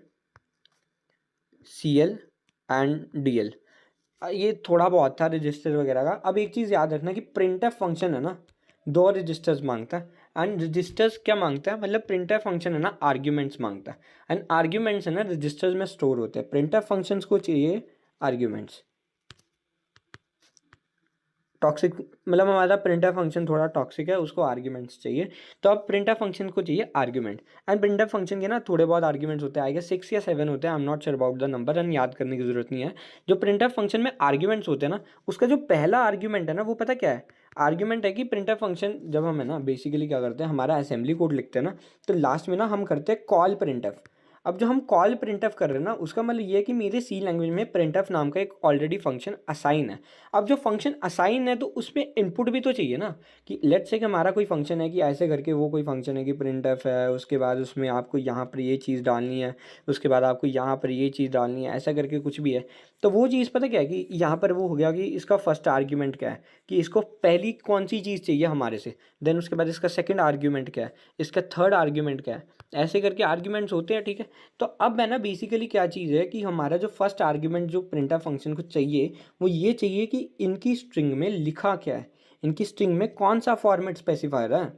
C L and D L. ये थोड़ा बहुत था रजिस्टर वगैरह का। अब एक चीज़ याद रखना कि प्रिंटफ फंक्शन है ना 2 रजिस्टर्स मांगता है, एंड रजिस्टर्स क्या मांगता है, मतलब प्रिंटफ फंक्शन है ना आर्ग्यूमेंट्स मांगता है, एंड आर्ग्यूमेंट्स है ना रजिस्टर्स में स्टोर होते हैं। प्रिंटफ फंक्शंस को चाहिए आर्ग्यूमेंट्स। टॉक्सिक मतलब हमारा प्रिंटर फंक्शन थोड़ा टॉक्सिक है, उसको आर्ग्यूमेंट्स चाहिए, तो अब प्रिंटर फंक्शन को चाहिए आर्ग्यूमेंट। एंड प्रिंटर फंक्शन के ना थोड़े बहुत आर्ग्यूमेंट्स होते हैं, आई गेस 6 या 7 होते हैं, आई am not sure about the number, and याद करने की जरूरत नहीं है। जो प्रिंटर फंक्शन में आर्ग्यूमेंट्स होते हैं ना उसका जो पहला आर्ग्यूमेंट है ना वो पता क्या है, आर्ग्यूमेंट है कि प्रिंटर फंक्शन जब हम है ना बेसिकली क्या करते हैं, हमारा असेंबली कोड लिखते हैं ना तो लास्ट में ना हम करते हैं कॉल प्रिंटफ। अब जो हम कॉल प्रिंटफ कर रहे हैं ना उसका मतलब ये है कि मेरे सी लैंग्वेज में प्रिंटफ नाम का एक ऑलरेडी फंक्शन असाइन है। अब जो फंक्शन असाइन है तो उसमें इनपुट भी तो चाहिए ना, कि लेट्स से कि हमारा कोई फंक्शन है कि ऐसे करके वो कोई फंक्शन है कि प्रिंटफ है, उसके बाद उसमें आपको यहाँ पर ये चीज़ डालनी है, उसके बाद आपको यहाँ पर ये चीज़ डालनी है, ऐसा करके कुछ भी है। तो वो चीज़ पता क्या है कि यहाँ पर वो हो गया कि इसका फर्स्ट आर्ग्यूमेंट क्या है, कि इसको पहली कौन सी चीज़ चाहिए हमारे से, देन उसके बाद इसका सेकंड आर्ग्यूमेंट क्या है, इसका थर्ड आर्ग्यूमेंट क्या है, ऐसे करके आर्ग्यूमेंट्स होते हैं। ठीक है, तो अब है ना बेसिकली क्या चीज़ है कि हमारा जो फर्स्ट आर्ग्यूमेंट जो प्रिंटफ फंक्शन को चाहिए वो ये चाहिए कि इनकी स्ट्रिंग में लिखा क्या है, इनकी स्ट्रिंग में कौन सा फॉर्मेट स्पेसिफायर है।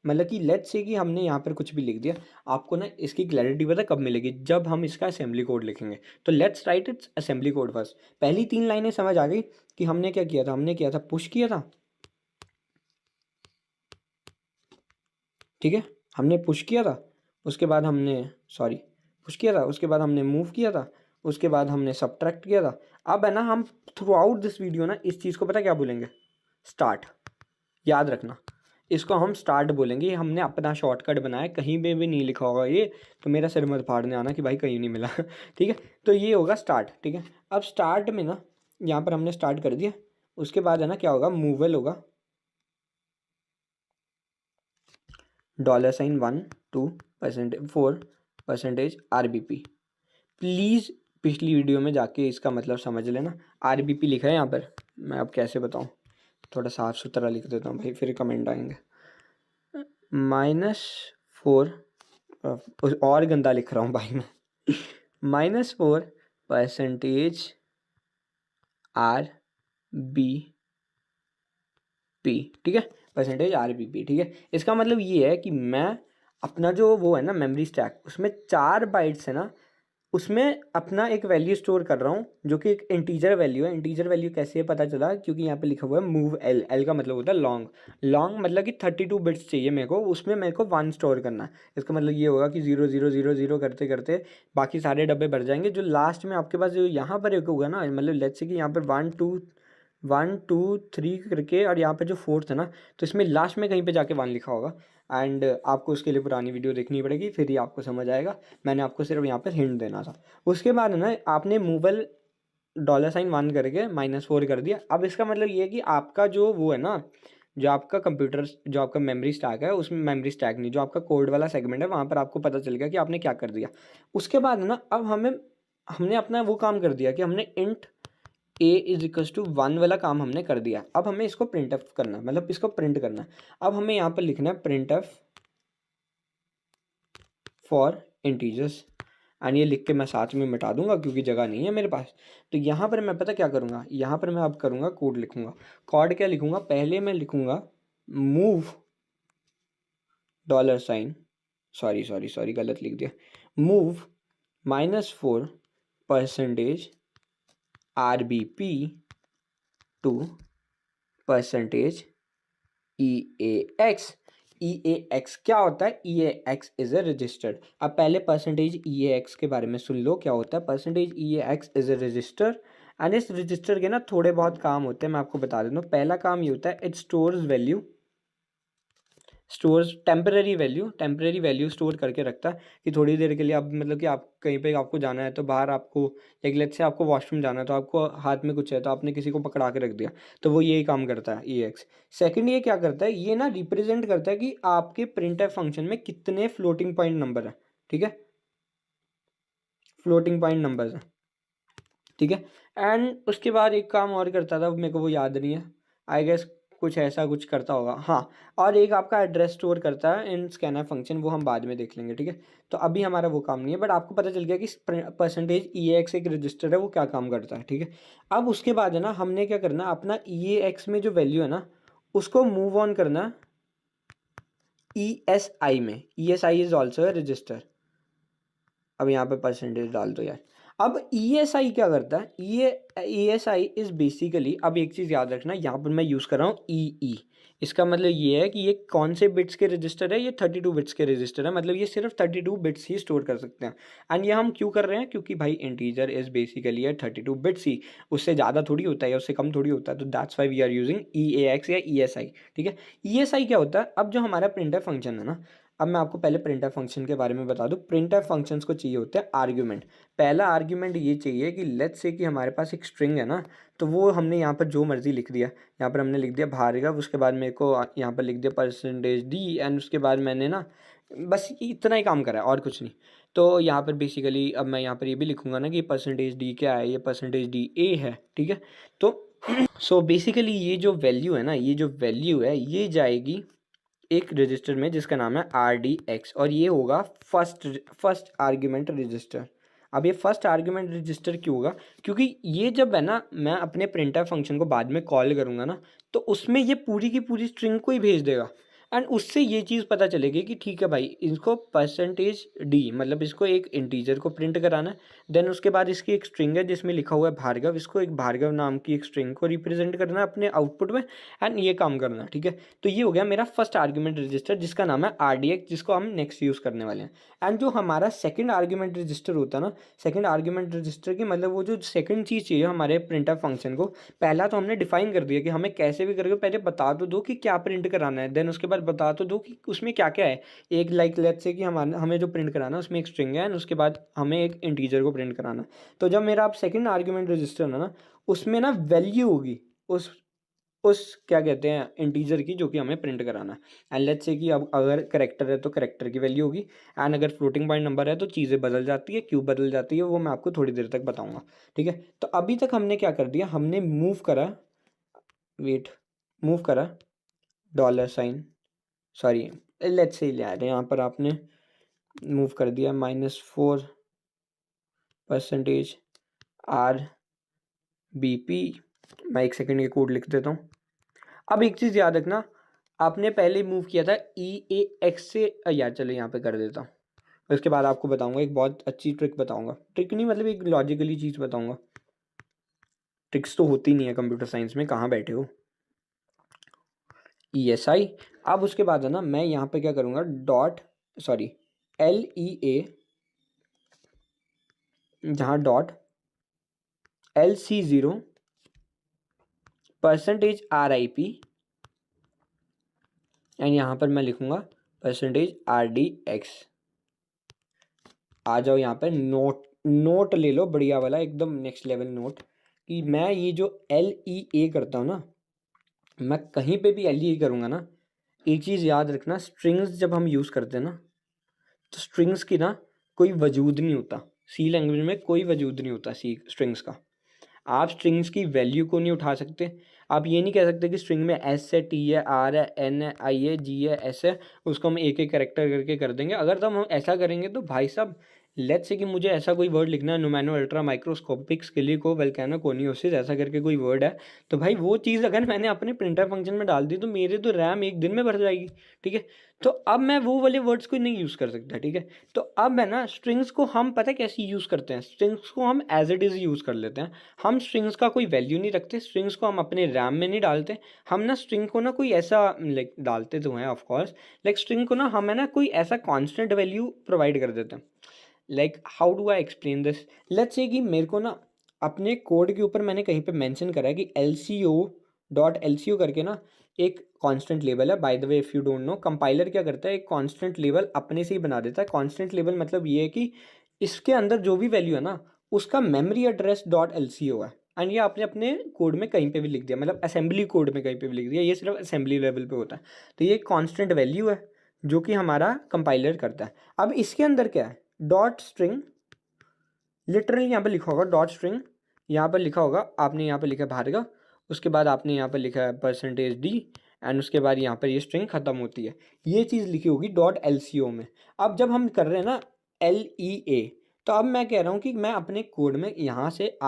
मतलब कि लेट्स से कि हमने यहाँ पर कुछ भी लिख दिया, आपको ना इसकी क्लैरिटी पता कब मिलेगी, जब हम इसका असेंबली कोड लिखेंगे। तो let's write it's assembly code first. पहली 3 लाइनें समझ आ गई कि हमने क्या किया था, हमने किया था पुश किया था। ठीक है, हमने पुश किया था, उसके बाद हमने सॉरी पुश किया था, उसके बाद हमने मूव किया था, उसके बाद हमने सब्ट्रैक्ट किया था। अब है ना हम थ्रू आउट दिस वीडियो ना इस चीज़ को पता क्या बोलेंगे, स्टार्ट। याद रखना, इसको हम स्टार्ट बोलेंगे। हमने अपना शॉर्टकट बनाया, कहीं पे भी नहीं लिखा होगा ये, तो मेरा सिर मत फाड़ने आना कि भाई कहीं नहीं मिला ठीक है, तो ये होगा स्टार्ट। ठीक है, अब स्टार्ट में ना यहाँ पर हमने स्टार्ट कर दिया, उसके बाद है ना क्या होगा, मूवल होगा $1 2% 4% RBP। प्लीज़ पिछली वीडियो में जाके इसका मतलब समझ लेना। RBP लिखा है यहाँ पर, मैं अब कैसे बताऊँ, थोड़ा साफ सुथरा लिख देता हूँ भाई, फिर कमेंट आएंगे। -4 और गंदा लिख रहा हूँ भाई मैं -4% RBP। ठीक है, परसेंटेज RBP। ठीक है, इसका मतलब ये है कि मैं अपना जो वो है ना मेमोरी स्टैक, उसमें 4 बाइट्स है ना, उसमें अपना एक वैल्यू स्टोर कर रहा हूँ जो कि एक इंटीजर वैल्यू है। इंटीजर वैल्यू कैसे पता चला, क्योंकि यहाँ पे लिखा हुआ है मूव एल। एल का मतलब होता है लॉन्ग। लॉन्ग मतलब कि 32 बिट्स चाहिए मेरे को, उसमें मेरे को 1 स्टोर करना है। इसका मतलब ये होगा कि 0 0 0 0 करते करते बाकी सारे डब्बे भर जाएंगे। जो लास्ट में आपके पास जो यहाँ पर एक होगा ना, मतलब लेट्स से कि यहाँ पर 1 2 3 करके, और यहाँ पे जो 4th है ना, तो इसमें लास्ट में कहीं पे जाके 1 लिखा होगा। एंड आपको उसके लिए पुरानी वीडियो देखनी पड़ेगी, फिर ही आपको समझ आएगा। मैंने आपको सिर्फ यहाँ पर हिंट देना था। उसके बाद है ना आपने मूवल $1 करके -4 कर दिया। अब इसका मतलब ये है कि आपका जो वो है ना, जो आपका कंप्यूटर, जो आपका मेमोरी स्टैक है, उसमें मेमोरी स्टैक नहीं, जो आपका कोड वाला सेगमेंट है, वहाँ पर आपको पता चल गया कि आपने क्या कर दिया। उसके बाद है ना अब हमने अपना वो काम कर दिया कि हमने इंट a=1 वाला काम हमने कर दिया। अब हमें इसको प्रिंट एफ करना है, मतलब इसको प्रिंट करना है। अब हमें यहाँ पर लिखना है print F for integers, and ये लिख के मैं साथ में मिटा दूंगा क्योंकि जगह नहीं है मेरे पास। तो यहाँ पर मैं पता क्या करूँगा, यहाँ पर मैं अब करूँगा कोड लिखूँगा। कोड क्या लिखूँगा, पहले मैं लिखूँगा मूव $, सॉरी गलत लिख दिया, move -4% RBP to % EAX। EAX क्या होता है, EAX इज ए रजिस्टर। अब पहले %EAX के बारे में सुन लो, क्या होता है %EAX is a register. And इस रजिस्टर के ना थोड़े बहुत काम होते हैं, मैं आपको बता देता हूँ। पहला काम ये होता है, it stores value, stores temporary value store करके रखता है कि थोड़ी देर के लिए आप, मतलब कि आप कहीं पे आपको जाना है, तो बाहर आपको एक लेट से आपको वॉशरूम जाना है, तो आपको हाथ में कुछ है, तो आपने किसी को पकड़ा के रख दिया, तो वो यही काम करता है EAX। सेकंड ये क्या करता है, ये ना रिप्रेजेंट करता है कि आपके प्रिंटफ फंक्शन में कितने फ्लोटिंग पॉइंट नंबर है। ठीक है, फ्लोटिंग पॉइंट नंबर है। ठीक है, एंड उसके बाद एक काम और करता था, मेरे को वो याद नहीं है, आई गेस कुछ ऐसा कुछ करता होगा, हाँ। और एक आपका एड्रेस स्टोर करता है इन स्कैनर फंक्शन, वो हम बाद में देख लेंगे। ठीक है, तो अभी हमारा वो काम नहीं है, बट आपको पता चल गया कि %EAX एक रजिस्टर है, वो क्या काम करता है। ठीक है, अब उसके बाद है ना हमने क्या करना, अपना EAX में जो वैल्यू है ना, उसको मूव ऑन करना ESI में। ESI is also a register. अब यहाँ पे परसेंटेज डाल दो यार। अब ESI क्या करता है, ESI इज बेसिकली, अब एक चीज़ याद रखना, यहाँ पर मैं यूज़ कर रहा हूँ EE। इसका मतलब ये है कि ये कौन से बिट्स के रजिस्टर है, ये 32 बिट्स के रजिस्टर है, मतलब ये सिर्फ 32 बिट्स ही स्टोर कर सकते हैं। एंड ये हम क्यों कर रहे हैं, क्योंकि भाई इंटीजर इज बेसिकली है 32 बिट्स ही, उससे ज़्यादा थोड़ी होता है या उससे कम थोड़ी होता है, तो that's why we are using EAX या ESI। ठीक है, ESI क्या होता है, अब जो हमारा प्रिंटर फंक्शन है ना, अब मैं आपको पहले प्रिंटफ फंक्शन के बारे में बता दूं। प्रिंटफ फंक्शंस को चाहिए होते हैं आर्ग्यूमेंट। पहला आर्ग्यूमेंट ये चाहिए कि लेट्स से कि हमारे पास एक स्ट्रिंग है ना, तो वो हमने यहाँ पर जो मर्जी लिख दिया, यहाँ पर हमने लिख दिया भार्गव, उसके बाद मेरे को यहाँ पर लिख दिया %D, एंड उसके बाद मैंने ना बस इतना ही काम करा है और कुछ नहीं। तो यहाँ पर बेसिकली अब मैं यहाँ पर ये भी लिखूंगा ना कि %D क्या है, ये %DA है। ठीक है, तो सो बेसिकली ये जो वैल्यू है ना, ये जो वैल्यू है ये जाएगी एक रजिस्टर में जिसका नाम है RDX, और ये होगा फर्स्ट आर्ग्यूमेंट रजिस्टर। अब ये फर्स्ट आर्ग्यूमेंट रजिस्टर क्यों होगा, क्योंकि ये जब है ना मैं अपने प्रिंटफ फंक्शन को बाद में कॉल करूँगा ना, तो उसमें ये पूरी की पूरी स्ट्रिंग को ही भेज देगा। एंड उससे ये चीज़ पता चलेगी कि ठीक है भाई, इसको परसेंटेज डी मतलब इसको एक इंटीजर को प्रिंट कराना है। देन उसके बाद इसकी एक स्ट्रिंग है जिसमें लिखा हुआ है भार्गव, इसको एक भार्गव नाम की एक स्ट्रिंग को रिप्रेजेंट करना है अपने आउटपुट में, एंड ये काम करना है। ठीक है, तो ये हो गया मेरा फर्स्ट आर्ग्यूमेंट रजिस्टर जिसका नाम है RDX, जिसको हम नेक्स्ट यूज़ करने वाले हैं। एंड जो हमारा सेकंड आर्ग्यूमेंट रजिस्टर होता है ना, सेकंड आर्ग्यूमेंट रजिस्टर की मतलब वो जो सेकंड चीज़ चाहिए हमारे प्रिंटफ फंक्शन को, पहला तो हमने डिफाइन कर दिया कि हमें कैसे भी करके पहले बता तो दो कि क्या प्रिंट कराना है, देन उसके बाद बता तो दो कि उसमें क्या क्या है। एक लाइक लेट्स से कि हमें जो प्रिंट कराना है उसमें एक स्ट्रिंग है, एंड उसके बाद हमें एक इंटीजर को प्रिंट कराना है। तो जब मेरा आप सेकंड आर्ग्यूमेंट रजिस्टर है ना, उसमें ना वैल्यू होगी उस क्या कहते हैं इंटीजर की, जो कि हमें प्रिंट कराना है। एंड लेट्स से कि अब अगर करेक्टर है तो करेक्टर की वैल्यू होगी, एंड अगर फ्लोटिंग पॉइंट नंबर है तो चीज़ें बदल जाती है, क्यों बदल जाती है वो मैं आपको थोड़ी देर तक बताऊंगा। ठीक है, तो अभी तक हमने क्या कर दिया, हमने मूव करा, वेट, मूव करा $, सॉरी लेट्स से ले आ रहे हैं यहाँ पर, आपने मूव कर दिया -4% RBP। मैं एक सेकंड ये कोड लिख देता हूँ। अब एक चीज़ याद रखना, आपने पहले मूव किया था EAX से, यार चलो यहाँ पे कर देता हूँ, उसके बाद आपको बताऊंगा एक बहुत अच्छी ट्रिक बताऊंगा, ट्रिक नहीं मतलब एक लॉजिकली चीज़ बताऊंगा। ट्रिक्स तो होती नहीं है कंप्यूटर साइंस में, कहाँ बैठे हो। ESI। अब उसके बाद है ना, मैं यहाँ पे क्या करूँगा, LEA, जहाँ .LC0 %RIP, एंड यहाँ पर मैं लिखूँगा %RDX। आ जाओ यहाँ पर, नोट ले लो बढ़िया वाला, एकदम नेक्स्ट लेवल नोट, कि मैं ये जो LEA करता हूँ ना, मैं कहीं पे भी LEA करूँगा ना, एक चीज़ याद रखना, स्ट्रिंग्स जब हम यूज़ करते हैं ना, तो स्ट्रिंग्स की ना कोई वजूद नहीं होता, सी लैंग्वेज में कोई वजूद नहीं होता सी स्ट्रिंग्स का। आप स्ट्रिंग्स की वैल्यू को नहीं उठा सकते। आप ये नहीं कह सकते कि स्ट्रिंग में S है, T है, R है, N है, I है, G है, S है, उसको हम एक एक करेक्टर करके कर देंगे। अगर तो हम ऐसा करेंगे तो भाई साहब, लेट्स से कि मुझे ऐसा कोई वर्ड लिखना है, नुमैनो अल्ट्रा माइक्रोस्कोपिक स्किलिको वल्केनो कोनियोसिस, ऐसा करके कोई वर्ड है, तो भाई वो चीज़ अगर मैंने अपने प्रिंटर फंक्शन में डाल दी तो मेरे तो रैम एक दिन में भर जाएगी। ठीक है, तो अब मैं वो वाले वर्ड्स को नहीं यूज़ कर सकता। ठीक है, तो अब है ना, स्ट्रिंग्स को हम पता है कैसे यूज़ करते हैं, स्ट्रिंग्स को हम एज इट इज़ यूज़ कर लेते हैं। हम स्ट्रिंग्स का कोई वैल्यू नहीं रखते, स्ट्रिंग्स को हम अपने रैम में नहीं डालते। हम ना स्ट्रिंग को ना कोई ऐसा लाइक डालते तो हैं ऑफ कोर्स, लाइक स्ट्रिंग को ना हम है ना कोई ऐसा कांस्टेंट वैल्यू प्रोवाइड कर देते हैं। Like how do I explain this, let's say कि मेरे को ना अपने कोड के ऊपर मैंने कहीं पे मेंशन करा है कि LCO करके ना एक कांस्टेंट लेवल है। By the way if you don't know, compiler क्या करता है, एक कांस्टेंट लेवल अपने से ही बना देता है। कांस्टेंट लेवल मतलब ये है कि इसके अंदर जो भी वैल्यू है ना, उसका मेमोरी एड्रेस .LCO है, एंड ये आपने अपने कोड में कहीं पे भी लिख दिया, मतलब असेंबली कोड में कहीं पे भी लिख दिया, ये सिर्फ असेंबली लेवल पे होता है। तो ये कांस्टेंट वैल्यू है जो कि हमारा कंपाइलर करता है। अब इसके अंदर क्या है, .string, लिटरली यहाँ पे लिखा होगा .string, यहाँ पर लिखा होगा, आपने यहाँ पे लिखा है भार्गव, उसके बाद आपने यहाँ पर लिखा है %D, एंड उसके बाद यहाँ पर ये स्ट्रिंग खत्म होती है, ये चीज़ लिखी होगी .LCO में। अब जब हम कर रहे हैं ना LEA, तो अब मैं कह रहा हूँ कि मैं अपने कोड में यहाँ से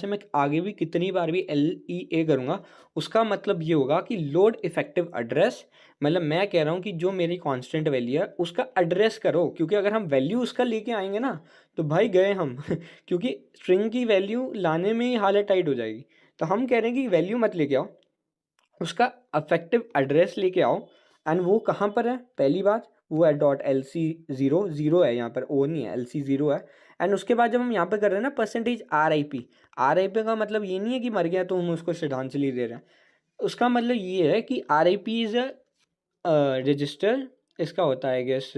मैं आगे भी कितनी बार भी LEA करूँगा, उसका मतलब ये होगा कि लोड इफेक्टिव एड्रेस, मतलब मैं कह रहा हूँ कि जो मेरी कांस्टेंट वैल्यू है उसका एड्रेस करो, क्योंकि अगर हम वैल्यू उसका लेके आएंगे ना तो भाई गए हम क्योंकि स्ट्रिंग की वैल्यू लाने में ही हालत टाइट हो जाएगी। तो हम कह रहे हैं कि वैल्यू मत लेके आओ, उसका अफेक्टिव एड्रेस लेके आओ, एंड वो कहाँ पर है, पहली बात वो है .LC0, ज़ीरो है यहाँ पर, ओ नहीं है, LC0 है। एंड उसके बाद जब हम यहाँ पर कर रहे हैं ना %RIP का मतलब ये नहीं है कि मर गया तो हम उसको श्रद्धांजलि दे रहे हैं, उसका मतलब ये है कि RIP इज़ अ रजिस्टर, इसका होता है गेस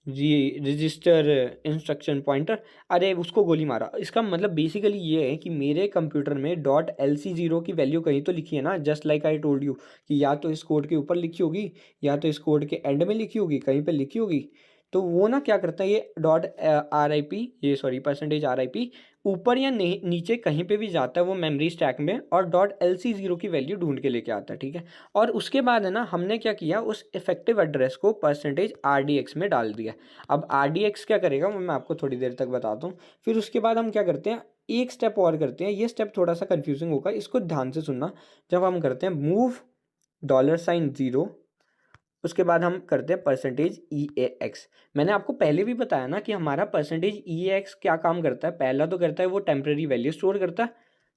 जी, रजिस्टर इंस्ट्रक्शन पॉइंटर। अरे उसको गोली मारा, इसका मतलब बेसिकली ये है कि मेरे कंप्यूटर में .LC0 की वैल्यू कहीं तो लिखी है ना, just like I told you, कि या तो इस कोड के ऊपर लिखी होगी या तो इस कोड के एंड में लिखी होगी, कहीं पे लिखी होगी। तो वो ना क्या करता है, ये %RIP ऊपर या नीचे कहीं पे भी जाता है वो मेमोरी स्टैक में, और .LC0 की वैल्यू ढूंढ के लेके आता है। ठीक है, और उसके बाद है ना हमने क्या किया, उस इफेक्टिव एड्रेस को %RDX में डाल दिया। अब RDX क्या करेगा वो मैं आपको थोड़ी देर तक बताता हूँ। फिर उसके बाद हम क्या करते हैं, एक स्टेप और करते हैं, ये स्टेप थोड़ा सा कन्फ्यूजिंग होगा, इसको ध्यान से सुनना। जब हम करते हैं मूव $0 उसके बाद हम करते हैं परसेंटेज EAX। मैंने आपको पहले भी बताया ना कि हमारा परसेंटेज EAX क्या काम करता है। पहला तो करता है वो टेम्प्रेरी वैल्यू स्टोर करता है,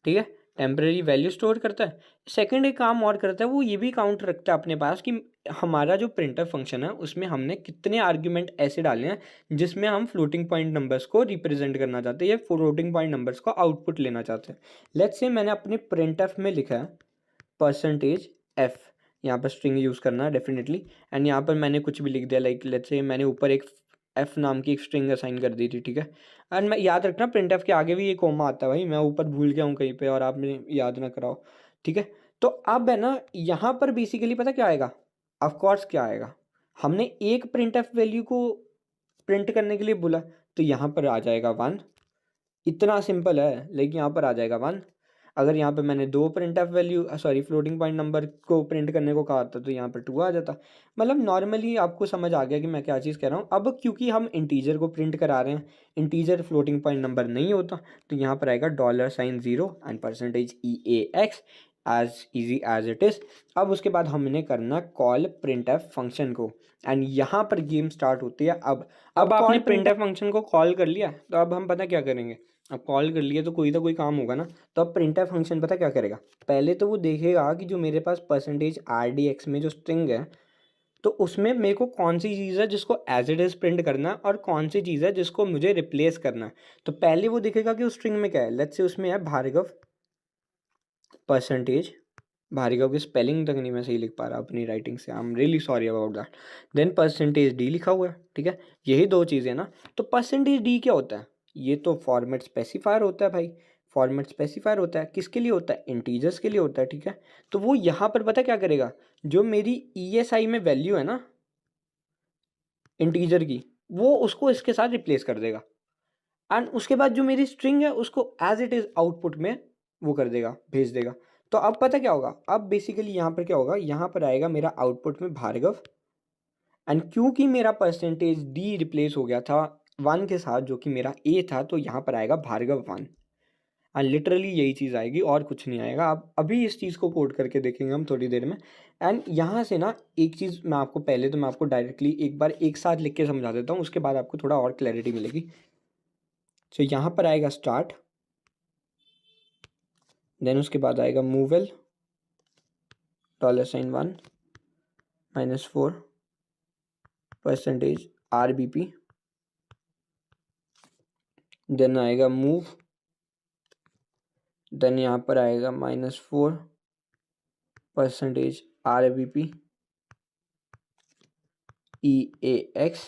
ठीक है, टेम्प्रेरी वैल्यू स्टोर करता है। सेकंड एक काम और करता है, वो ये भी काउंट रखता है अपने पास कि हमारा जो प्रिंटर फंक्शन है उसमें हमने कितने आर्ग्यूमेंट ऐसे डाले हैं जिसमें हम फ्लोटिंग पॉइंट नंबर्स को रिप्रेजेंट करना चाहते हैं या फ्लोटिंग पॉइंट नंबर्स को आउटपुट लेना चाहते हैं। लेट्स से मैंने अपने प्रिंटफ में लिखा है परसेंटेज F, यहाँ पर स्ट्रिंग यूज़ करना है डेफिनेटली, एंड यहाँ पर मैंने कुछ भी लिख दिया, लाइक लेट्स से मैंने ऊपर एक F नाम की एक स्ट्रिंग असाइन कर दी थी, ठीक है। एंड मैं याद रखना प्रिंट एफ के आगे भी ये कोमा आता है भाई, मैं ऊपर भूल गया हूँ कहीं पे और आपने याद ना कराओ, ठीक है। तो अब है ना यहाँ पर बेसिकली पता क्या आएगा, ऑफकोर्स क्या आएगा, हमने एक प्रिंट एफ वैल्यू को प्रिंट करने के लिए बोला तो यहाँ पर आ जाएगा 1, इतना सिंपल है, लेकिन यहाँ पर आ जाएगा 1। अगर यहाँ पे मैंने दो print F value sorry floating point number को प्रिंट करने को कहा था तो यहाँ पर 2 आ जाता। मतलब नॉर्मली आपको समझ आ गया कि मैं क्या चीज़ कह रहा हूँ। अब क्योंकि हम इंटीजर को प्रिंट करा रहे हैं, इंटीजर फ्लोटिंग पॉइंट नंबर नहीं होता, तो यहाँ पर आएगा $0 and percentage EAX as easy as it is. अब उसके बाद हमने करना कॉल प्रिंट एफ फंक्शन को, एंड यहाँ पर गेम स्टार्ट होती है। अब आपने प्रिंट एफ फंक्शन को कॉल कर लिया, तो अब हम पता क्या करेंगे, अब कॉल कर लिए तो कोई ना कोई काम होगा ना। तो अब प्रिंट एफ फंक्शन पता क्या करेगा, पहले तो वो देखेगा कि जो मेरे पास परसेंटेज RDX में जो स्ट्रिंग है तो उसमें मेरे को कौन सी चीज़ है जिसको एज इट इज़ प्रिंट करना है और कौन सी चीज़ है जिसको मुझे रिप्लेस करना है। तो पहले वो देखेगा कि उस स्ट्रिंग में क्या है, लेट्स से उसमें है भार्गव परसेंटेज, भार्गव की स्पेलिंग तक नहीं मैं सही लिख पा रहा अपनी राइटिंग से, I am really sorry about that. Then percentage D लिखा हुआ है, ठीक है, यही दो चीज़ें ना। तो परसेंटेज D क्या होता है, ये तो फॉर्मेट स्पेसिफायर होता है भाई, फॉर्मेट स्पेसिफायर होता है, किसके लिए होता है, इंटीजर्स के लिए होता है, ठीक है। तो वो यहाँ पर पता क्या करेगा, जो मेरी ESI में वैल्यू है ना इंटीजर की, वो उसको इसके साथ रिप्लेस कर देगा, एंड उसके बाद जो मेरी स्ट्रिंग है उसको एज इट इज़ आउटपुट में वो कर देगा, भेज देगा। तो अब पता क्या होगा, अब बेसिकली यहाँ पर क्या होगा, यहाँ पर आएगा मेरा आउटपुट में भार्गव, एंड क्योंकि मेरा परसेंटेज D रिप्लेस हो गया था 1 के साथ जो कि मेरा A था, तो यहाँ पर आएगा भार्गव 1, एंड लिटरली यही चीज़ आएगी और कुछ नहीं आएगा। आप अभी इस चीज़ को कोड करके देखेंगे हम थोड़ी देर में। एंड यहाँ से ना एक चीज़ मैं आपको पहले तो मैं आपको डायरेक्टली एक बार एक साथ लिख के समझा देता हूँ, उसके बाद आपको थोड़ा और क्लैरिटी मिलेगी। तो यहाँ पर आएगा स्टार्ट, देन उसके बाद आएगा मूवेल $1 -4 परसेंटेज RBP, देन आएगा मूव, देन यहाँ पर आएगा -4 परसेंटेज RBP EAX,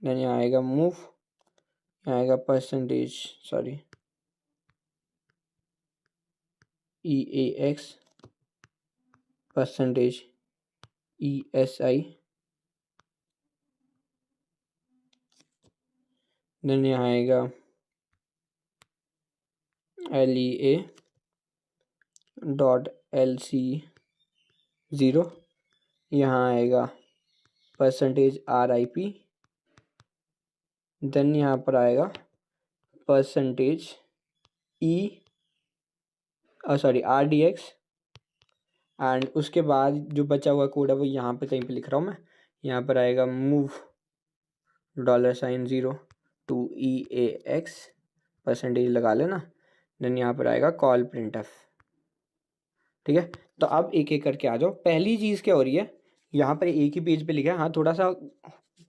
देन यहाँ आएगा मूव, यहाँ आएगा percentage sorry EAX percentage ESI, then यहाँ आएगा LEA .LC0, यहाँ आएगा परसेंटेज RIP, देन यहाँ पर आएगा परसेंटेज RDX, एंड उसके बाद जो बचा हुआ कोड है वो यहाँ पे कहीं पे लिख रहा हूँ मैं, यहाँ पर आएगा मूव $0 to EAX परसेंटेज लगा लेना, देन यहाँ पर आएगा कॉल प्रिंटफ, ठीक है। तो अब एक एक करके आ जाओ। पहली चीज़ क्या हो रही है, यहाँ पर एक ही पेज पे लिखा है, हाँ थोड़ा सा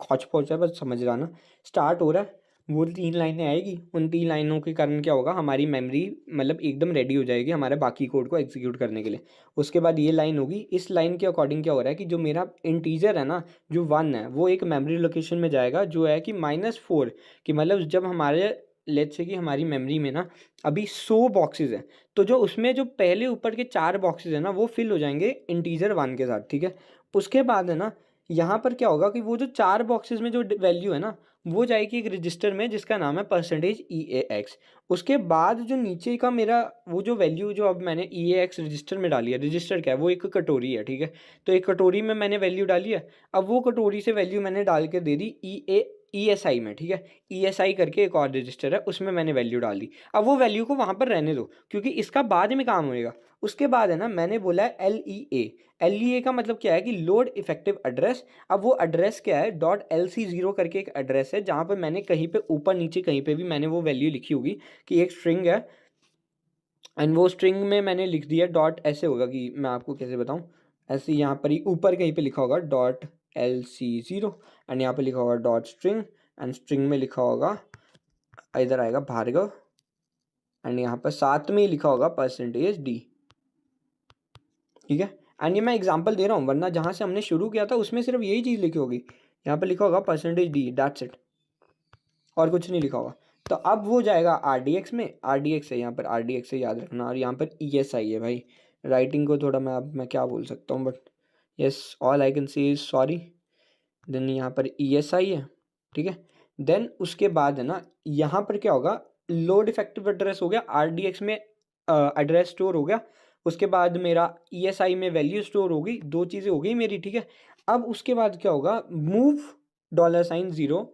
खौच पहुँचा है बस समझ जाना। स्टार्ट हो रहा है, वो 3 लाइनें आएगी, उन 3 लाइनों के कारण क्या होगा, हमारी मेमोरी मतलब एकदम रेडी हो जाएगी हमारे बाकी कोड को एग्जीक्यूट करने के लिए। उसके बाद ये लाइन होगी, इस लाइन के अकॉर्डिंग क्या हो रहा है कि जो मेरा इंटीजर है ना जो 1 है वो एक मेमोरी लोकेशन में जाएगा जो है कि -4, कि मतलब जब हमारे लेट्स से कि हमारी मेमोरी में ना अभी 100 बॉक्सेस हैं, तो जो उसमें जो पहले ऊपर के 4 बॉक्सेस हैं ना वो फिल हो जाएंगे इंटीजर 1 के साथ, ठीक है। उसके बाद है ना यहाँ पर क्या होगा कि वो जो 4 बॉक्सेस में जो वैल्यू है ना वो जाएगी एक रजिस्टर में जिसका नाम है परसेंटेज EAX। उसके बाद जो नीचे का मेरा वो जो वैल्यू जो अब मैंने EAX रजिस्टर में डाली है, रजिस्टर क्या है वो एक कटोरी है, ठीक है। तो एक कटोरी में मैंने वैल्यू डाली है, अब वो कटोरी से वैल्यू मैंने डाल के दे दी ESI में, ठीक है। ESI करके एक और रजिस्टर है उसमें मैंने वैल्यू डाल दी। अब वो वैल्यू को वहाँ पर रहने दो क्योंकि इसका बाद में काम होएगा। उसके बाद है ना मैंने बोला है LEA का मतलब क्या है कि लोड इफेक्टिव एड्रेस। अब वो एड्रेस क्या है, .lc0 करके एक एड्रेस है जहाँ पे मैंने कहीं पे ऊपर नीचे कहीं पे भी मैंने वो वैल्यू लिखी होगी कि एक स्ट्रिंग है, एंड वो स्ट्रिंग में मैंने लिख दिया डॉट, ऐसे होगा कि मैं आपको कैसे बताऊँ, ऐसे यहाँ पर ही ऊपर कहीं पे लिखा होगा .lc0 एंड यहाँ पे लिखा होगा डॉट स्ट्रिंग, एंड स्ट्रिंग में लिखा होगा, इधर आएगा भार्गव, एंड यहाँ पर साथ में ही लिखा होगा %d। ठीक है, एंड ये मैं एग्जांपल दे रहा हूँ, वरना जहाँ से हमने शुरू किया था उसमें सिर्फ यही चीज़ लिखी होगी, यहाँ पे लिखा होगा %d, दैट्स इट, और कुछ नहीं लिखा होगा। तो अब वो जाएगा RDX में, RDX है यहाँ पर, RDX से याद रखना, और यहाँ पर ESI है भाई, राइटिंग को थोड़ा मैं क्या बोल सकता हूँ, but yes all I can see is sorry. Then यहाँ पर ESI है, ठीक है। देन उसके बाद है ना यहाँ पर क्या होगा, लोड इफेक्टिव एड्रेस हो गया, RDX में एड्रेस स्टोर हो गया, उसके बाद मेरा ESI में वैल्यू स्टोर होगी, दो चीज़ें हो गई मेरी, ठीक है। अब उसके बाद क्या होगा, मूव $0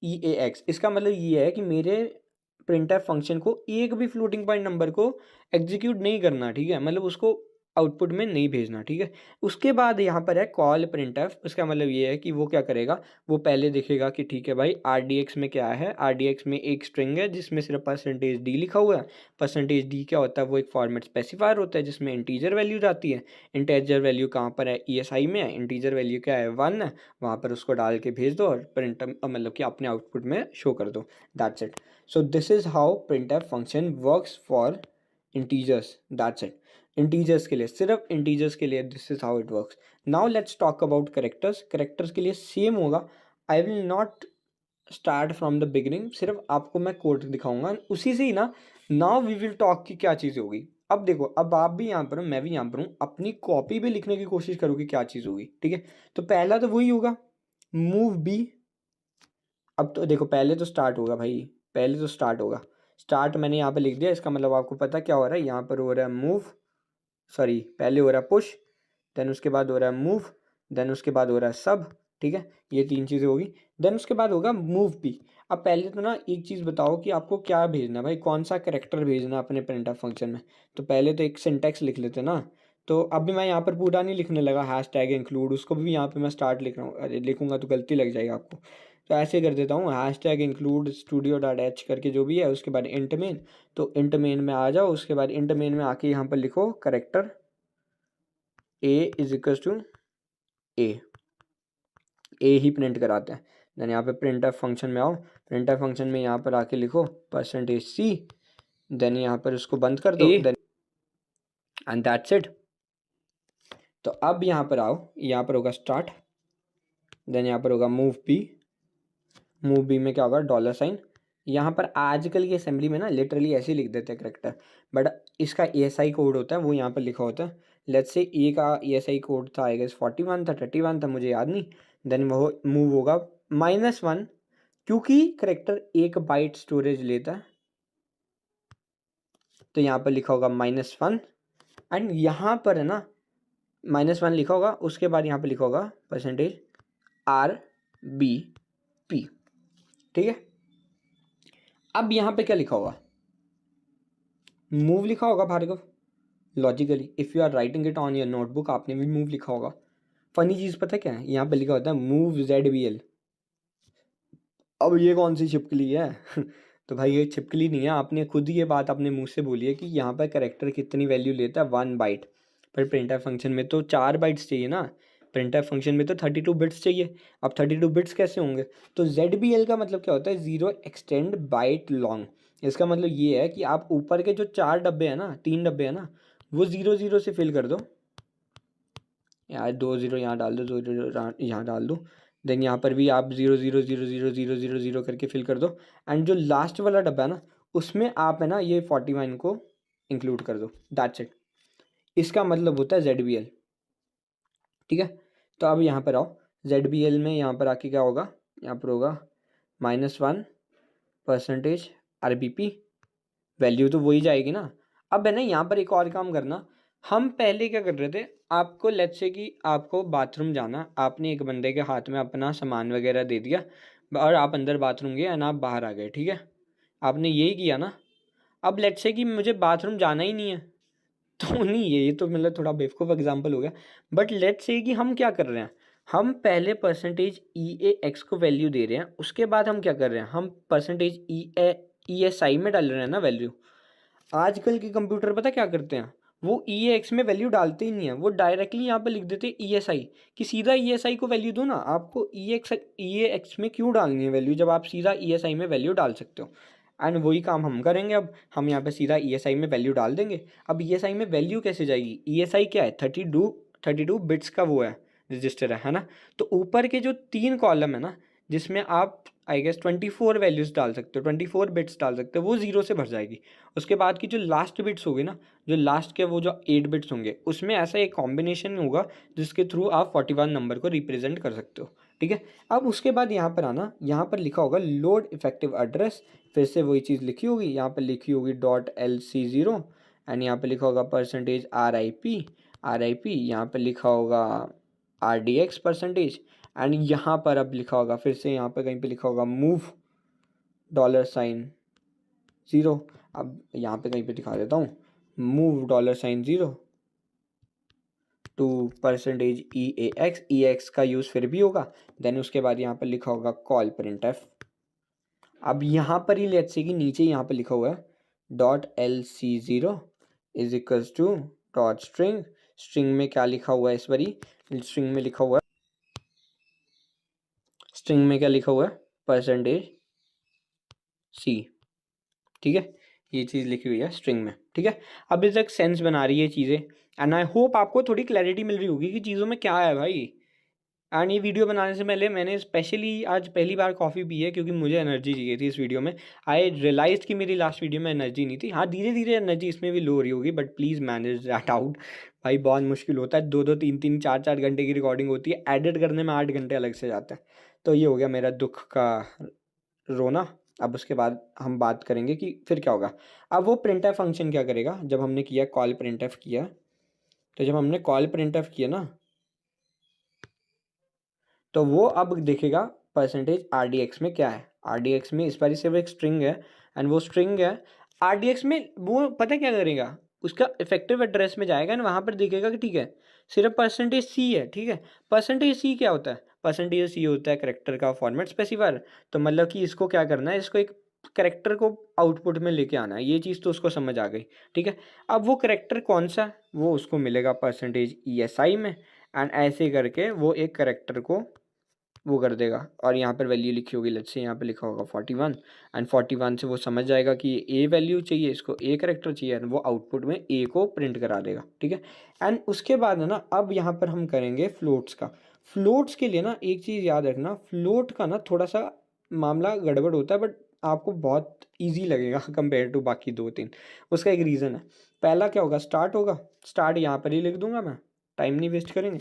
EAX, इसका मतलब ये है कि मेरे printf फंक्शन को एक भी फ्लोटिंग पॉइंट नंबर को एग्जीक्यूट नहीं करना, ठीक है, मतलब उसको आउटपुट में नहीं भेजना, ठीक है। उसके बाद यहाँ पर है कॉल printf, उसका मतलब ये है कि वो क्या करेगा, वो पहले देखेगा कि ठीक है भाई RDX में क्या है, RDX में एक स्ट्रिंग है जिसमें सिर्फ %d लिखा हुआ है। %d क्या होता है, वो एक फॉर्मेट स्पेसिफायर होता है जिसमें इंटीजर वैल्यू जाती है। इंटीजर वैल्यू कहाँ पर है, ESI में है, इंटीजर वैल्यू क्या है 1 है, वहाँ पर उसको डाल के भेज दो और प्रिंट मतलब कि अपने आउटपुट में शो कर दो, that's it. So this is how printf function works for integers, that's it. Integers के लिए, सिर्फ इंटीजर्स के लिए this is how it works. Now let's talk about characters. Characters के लिए सेम होगा, I will not start from the beginning, सिर्फ आपको मैं कोड दिखाऊंगा उसी से ही ना। नाउ वी विल टॉक की क्या चीज़ होगी। अब देखो, अब आप भी यहाँ पर हो, मैं भी यहाँ पर हूँ, अपनी कॉपी पे लिखने की कोशिश करो कि क्या चीज़ होगी, ठीक है। तो पहला तो वही होगा, मूव बी। अब तो देखो पहले तो स्टार्ट होगा भाई, पहले तो स्टार्ट होगा, स्टार्ट मैंने यहाँ पे लिख दिया, इसका मतलब आपको पता क्या हो रहा है, यहाँ पर हो रहा है मूव, सॉरी पहले हो रहा है पुश, देन उसके बाद हो रहा है मूव, देन उसके बाद हो रहा है सब, ठीक है, ये तीन चीज़ें होगी। देन उसके बाद होगा मूव भी। अब पहले तो ना एक चीज़ बताओ कि आपको क्या भेजना है भाई, कौन सा करेक्टर भेजना है अपने printf फंक्शन में। तो पहले तो एक सिंटैक्स लिख लेते ना। तो अभी मैं यहाँ पर पूरा नहीं लिखने लगा, #include उसको भी यहाँ पे मैं स्टार्ट लिख रहा हूँ, अरे लिखूंगा तो गलती लग जाएगी आपको, तो ऐसे कर देता हूँ, #include studio.h करके जो भी है, उसके बाद इंट मेन। तो इंट मेन में आ जाओ, उसके बाद इंट मेन में आके यहाँ पर लिखो character a is equal to a ही प्रिंट कराते हैं। देन यहाँ पे printf फंक्शन में आओ, printf फंक्शन में यहाँ पर आके लिखो %c, देन यहाँ पर उसको बंद कर दो, देन एंड दैट्स इट। तो अब यहाँ पर आओ, यहाँ पर होगा स्टार्ट, देन यहाँ पर होगा मूव बी, मूव बी में क्या होगा $। यहाँ पर आजकल की असेंबली में ना लिटरली ऐसे ही लिख देते हैं करेक्टर, बट इसका ESI कोड होता है, वो यहाँ पर लिखा होता है। लेट्स से ए का ESI कोड था, आई गेस 41 था, 31 था, मुझे याद नहीं। देन वो मूव होगा -1, क्योंकि करेक्टर 1 बाइट स्टोरेज लेता है, तो यहाँ पर लिखा होगा -1, एंड यहाँ पर है ना -1 लिखा होगा, उसके बाद यहाँ पर लिखा होगा %RBP, ठीक है। अब यहाँ पे क्या लिखा होगा, मूव लिखा होगा Bhargav, logically if you are writing it on your notebook, आपने भी मूव लिखा होगा। फनी चीज़ पता क्या है, यहाँ पे लिखा होता है मूव ZBL। अब ये कौन सी छिपकली है तो भाई ये छिपकली नहीं है, आपने खुद ये बात अपने मुंह से बोली है कि यहाँ पर करेक्टर कितनी वैल्यू लेता है 1 बाइट, पर printf फंक्शन में तो 4 बाइट्स चाहिए ना, printf फंक्शन में तो 32 बिट्स चाहिए। अब 32 बिट्स कैसे होंगे, तो ZBL का मतलब क्या होता है, ज़ीरो एक्सटेंड बाइट लॉन्ग। इसका मतलब ये है कि आप ऊपर के जो 4 डब्बे हैं ना, 3 डब्बे हैं ना, वो 0 से फिल कर दो, यार 2 0 यहाँ डाल दो, 2 0 यहाँ डाल दो, देन यहाँ पर भी आप 0 0 0 0 0 0 0 करके फिल कर दो, एंड जो लास्ट वाला डब्बा है ना, उसमें आप है ना ये 41 को इंक्लूड कर दो, दैट्स इट। इसका मतलब होता है ZBL, ठीक है। तो अब यहाँ पर आओ, ZBL में यहाँ पर आके क्या होगा, यहाँ पर होगा -1 %RBP, वैल्यू तो वही जाएगी ना। अब है ना यहाँ पर एक और काम करना, हम पहले क्या कर रहे थे, आपको लेट्स से कि आपको बाथरूम जाना, आपने एक बंदे के हाथ में अपना सामान वगैरह दे दिया और आप अंदर बाथरूम गए एंड आप बाहर आ गए, ठीक है, आपने यही किया ना। अब लेट्स से कि मुझे बाथरूम जाना ही नहीं है, तो नहीं, ये तो मतलब थोड़ा बेवकूफ़ एग्जांपल हो गया, बट लेट्स से कि हम क्या कर रहे हैं, हम पहले परसेंटेज ई ए एक्स को वैल्यू दे रहे हैं, उसके बाद हम क्या कर रहे हैं, हम परसेंटेज ई एस आई में डाल रहे हैं ना वैल्यू। आजकल के कंप्यूटर पता क्या करते हैं, वो ई ए एक्स में वैल्यू डालते ही नहीं है, वो डायरेक्टली यहाँ पे लिख देते हैं ई एस आई, कि सीधा ई एस आई को वैल्यू दो ना, आपको ई ए एक्स में क्यों डालनी है वैल्यू, जब आप सीधा ई एस आई में वैल्यू डाल सकते हो। एंड वही काम हम करेंगे, अब हम यहाँ पे सीधा ई एस आई में वैल्यू डाल देंगे। अब ई एस आई में वैल्यू कैसे जाएगी, ई एस आई क्या है, 32 बिट्स का वो है, रजिस्टर है ना। तो ऊपर के जो 3 कॉलम है ना, जिसमें आप आई गेस 24 वैल्यूज़ डाल सकते हो, 24 बिट्स डाल सकते हो, वो ज़ीरो से भर जाएगी। उसके बाद की जो लास्ट बिट्स होगी ना, जो लास्ट के वो जो 8 बिट्स होंगे, उसमें ऐसा एक कॉम्बिनेशन होगा जिसके थ्रू आप 41 नंबर को रिप्रेजेंट कर सकते हो, ठीक है। अब उसके बाद यहाँ पर आना, यहाँ पर लिखा होगा लोड इफेक्टिव एड्रेस, फिर से वही चीज़ लिखी होगी, यहाँ पर लिखी होगी .lc0, एंड यहाँ पर लिखा होगा परसेंटेज RIP, यहाँ पर लिखा होगा RDX परसेंटेज, एंड यहाँ पर अब लिखा होगा, फिर से यहाँ पर कहीं पे लिखा होगा मूव $0। अब यहाँ पे कहीं पे दिखा देता हूँ, move $0 to percentage E X का यूज़ फिर भी होगा। देन उसके बाद यहाँ पर लिखा होगा कॉल printf। अब यहाँ पर ही लेट्स से कि नीचे यहाँ पर लिखा हुआ है .lc0 is equals to .string। String में क्या लिखा हुआ है इस बारी, स्ट्रिंग में लिखा हुआ है, स्ट्रिंग में क्या लिखा हुआ है, परसेंटेज C, ठीक है। ये चीज़ लिखी हुई है स्ट्रिंग में, ठीक है। अभी तक सेंस बना रही है चीज़ें, एंड आई होप आपको थोड़ी क्लैरिटी मिल रही होगी कि चीज़ों में क्या है भाई। एंड ये वीडियो बनाने से पहले मैंने स्पेशली आज पहली बार कॉफ़ी पी है, क्योंकि मुझे एनर्जी चाहिए थी इस वीडियो में। आई रियलाइज कि मेरी लास्ट वीडियो में एनर्जी नहीं थी। हाँ, धीरे धीरे एनर्जी इसमें भी लो हो रही होगी, but please manage that out. भाई बहुत मुश्किल होता है, 2-2 3-3 4-4 घंटे की रिकॉर्डिंग होती है, एडिट करने में 8 घंटे अलग से जाते हैं। तो ये हो गया मेरा दुख का रोना। अब उसके बाद हम बात करेंगे कि फिर क्या होगा। अब वो printf फंक्शन क्या करेगा, जब हमने किया कॉल printf किया, तो जब हमने कॉल printf किया ना, तो वो अब देखेगा परसेंटेज RDX में क्या है। RDX में इस बार सिर्फ एक स्ट्रिंग है, एंड वो स्ट्रिंग है RDX में, वो पता क्या करेगा, उसका इफेक्टिव एड्रेस में जाएगा ना, वहाँ पर देखेगा कि ठीक है सिर्फ परसेंटेज C है, ठीक है। परसेंटेज C क्या होता है, परसेंटेज C होता है करेक्टर का फॉर्मेट स्पेसिफायर। तो मतलब कि इसको क्या करना है, इसको एक करेक्टर को आउटपुट में लेके आना है, ये चीज़ तो उसको समझ आ गई, ठीक है। अब वो करेक्टर कौन सा है, वो उसको मिलेगा परसेंटेज ESI में, एंड ऐसे करके वो एक करेक्टर को वो कर देगा। और यहाँ पर वैल्यू लिखी होगी, लेट्स से यहाँ पे लिखा होगा 41, एंड 41 से वो समझ जाएगा कि ए वैल्यू चाहिए, इसको ए करेक्टर चाहिए, एंड वो आउटपुट में ए को प्रिंट करा देगा, ठीक है। एंड उसके बाद है ना, अब यहाँ पर हम करेंगे फ्लोट्स का। फ्लोट्स के लिए ना एक चीज़ याद रखना, फ्लोट का ना थोड़ा सा मामला गड़बड़ होता है, बट आपको बहुत ईजी लगेगा कंपेयर टू बाकी 2-3। उसका एक रीज़न है। पहला क्या होगा, स्टार्ट होगा, स्टार्ट यहाँ पर ही लिख दूंगा मैं, टाइम नहीं वेस्ट करेंगे।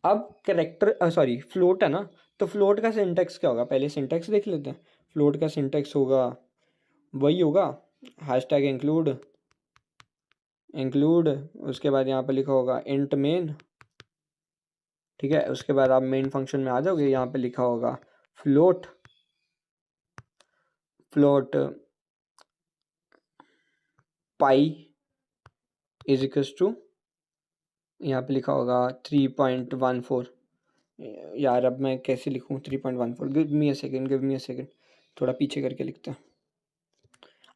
अब करेक्टर सॉरी फ्लोट है ना, तो फ्लोट का सिंटेक्स क्या होगा, पहले सिंटेक्स देख लेते हैं। फ्लोट का सिंटेक्स होगा, वही होगा हैशटैग इंक्लूड, उसके बाद यहाँ पर लिखा होगा इंट मेन, ठीक है। उसके बाद आप मेन फंक्शन में आ जाओगे, यहाँ पे लिखा होगा float pi is equals to, यहाँ पे लिखा होगा 3.14। यार अब मैं कैसे लिखूँ 3.14, गिव मी अ सेकेंड, थोड़ा पीछे करके लिखते हैं।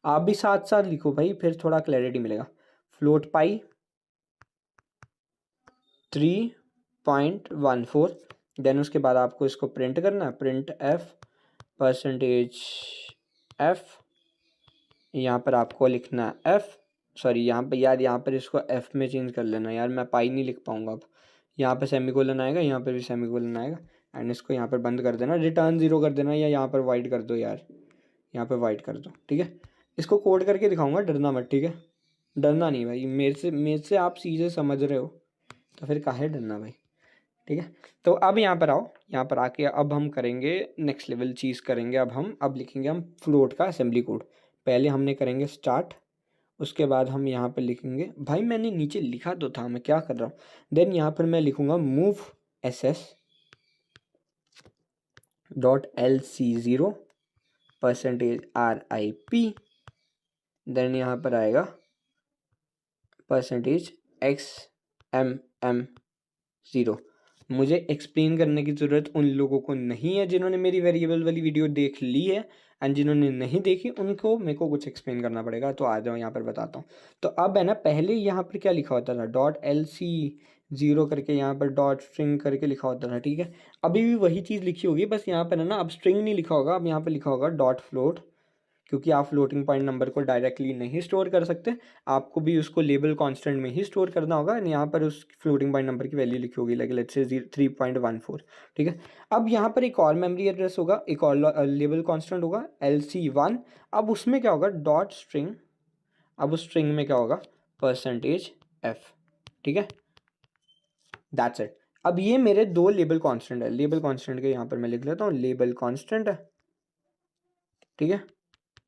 आप भी साथ साथ लिखो भाई, फिर थोड़ा क्लैरिटी मिलेगा। फ्लोट पाई 3.14, देन उसके बाद आपको इसको प्रिंट करना है, प्रिंट एफ परसेंटेज एफ, यहाँ पर आपको लिखना है एफ, सॉरी यहाँ पर यार, यहाँ पर इसको एफ में चेंज कर लेना यार, मैं पाई नहीं लिख पाऊंगा अब। यहाँ पर सेमीकोलन आएगा, यहाँ पर भी सेमीकोलन आएगा, एंड इसको यहाँ पर बंद कर देना, रिटर्न 0 कर देना, या यहाँ पर वाइट कर दो यार, यहाँ पर वाइट कर दो, ठीक है। इसको कोड करके दिखाऊंगा, डरना मत, ठीक है। डरना नहीं भाई, मेरे से आप चीज़ें समझ रहे हो, तो फिर काहे डरना भाई, ठीक है। तो अब यहाँ पर आओ, यहाँ पर आके अब हम करेंगे नेक्स्ट लेवल चीज़ करेंगे। अब लिखेंगे हम फ्लोट का असेंबली कोड। पहले हमने करेंगे स्टार्ट, उसके बाद हम यहाँ पर लिखेंगे, भाई मैंने नीचे लिखा तो था, मैं क्या कर रहा हूँ। देन यहाँ पर मैं लिखूँगा move SS .lc0 percentage RIP, then यहाँ पर आएगा परसेंटेज XMM0। मुझे एक्सप्लेन करने की ज़रूरत उन लोगों को नहीं है जिन्होंने मेरी वेरिएबल वाली वीडियो देख ली है, एंड जिन्होंने नहीं देखी उनको मेरे को कुछ एक्सप्लेन करना पड़ेगा। तो आ जाओ यहाँ पर बताता हूँ। तो अब है ना, पहले यहाँ पर क्या लिखा होता था, .lc0 करके यहाँ पर डॉट स्ट्रिंग करके लिखा होता था, ठीक है। अभी भी वही चीज़ लिखी होगी, बस यहाँ पर है ना अब स्ट्रिंग नहीं लिखा होगा, अब यहाँ पर लिखा होगा डॉट फ्लोट, क्योंकि आप फ्लोटिंग पॉइंट नंबर को डायरेक्टली नहीं स्टोर कर सकते, आपको भी उसको लेबल कांस्टेंट में ही स्टोर करना होगा। यहाँ पर उस फ्लोटिंग पॉइंट नंबर की वैल्यू लिखी होगी, लाइक लेट्स से 3.14, ठीक है। अब यहाँ पर एक और मेमोरी एड्रेस होगा, एक और लेबल कांस्टेंट होगा LC1। अब उसमें क्या होगा, डॉट स्ट्रिंग, अब उस स्ट्रिंग में क्या होगा, %f, ठीक है। That's it. अब ये मेरे दो लेबल कांस्टेंट है, लेबल कांस्टेंट के यहाँ पर मैं लिख लेता हूँ लेबल कांस्टेंट है, ठीक है।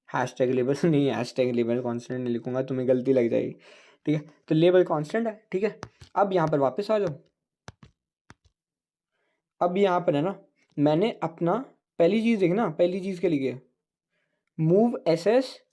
हैशटैग लेबल नहीं, हैशटैग लेबल कांस्टेंट नहीं लिखूंगा, तुम्हें गलती लग जाएगी, ठीक है। तो लेबल कांस्टेंट है, ठीक है। अब यहाँ पर वापस आ जाओ। अब यहाँ पर है ना, मैंने अपना पहली चीज़ देखना, पहली चीज़ क्या लिखी है, मूव ss.lco,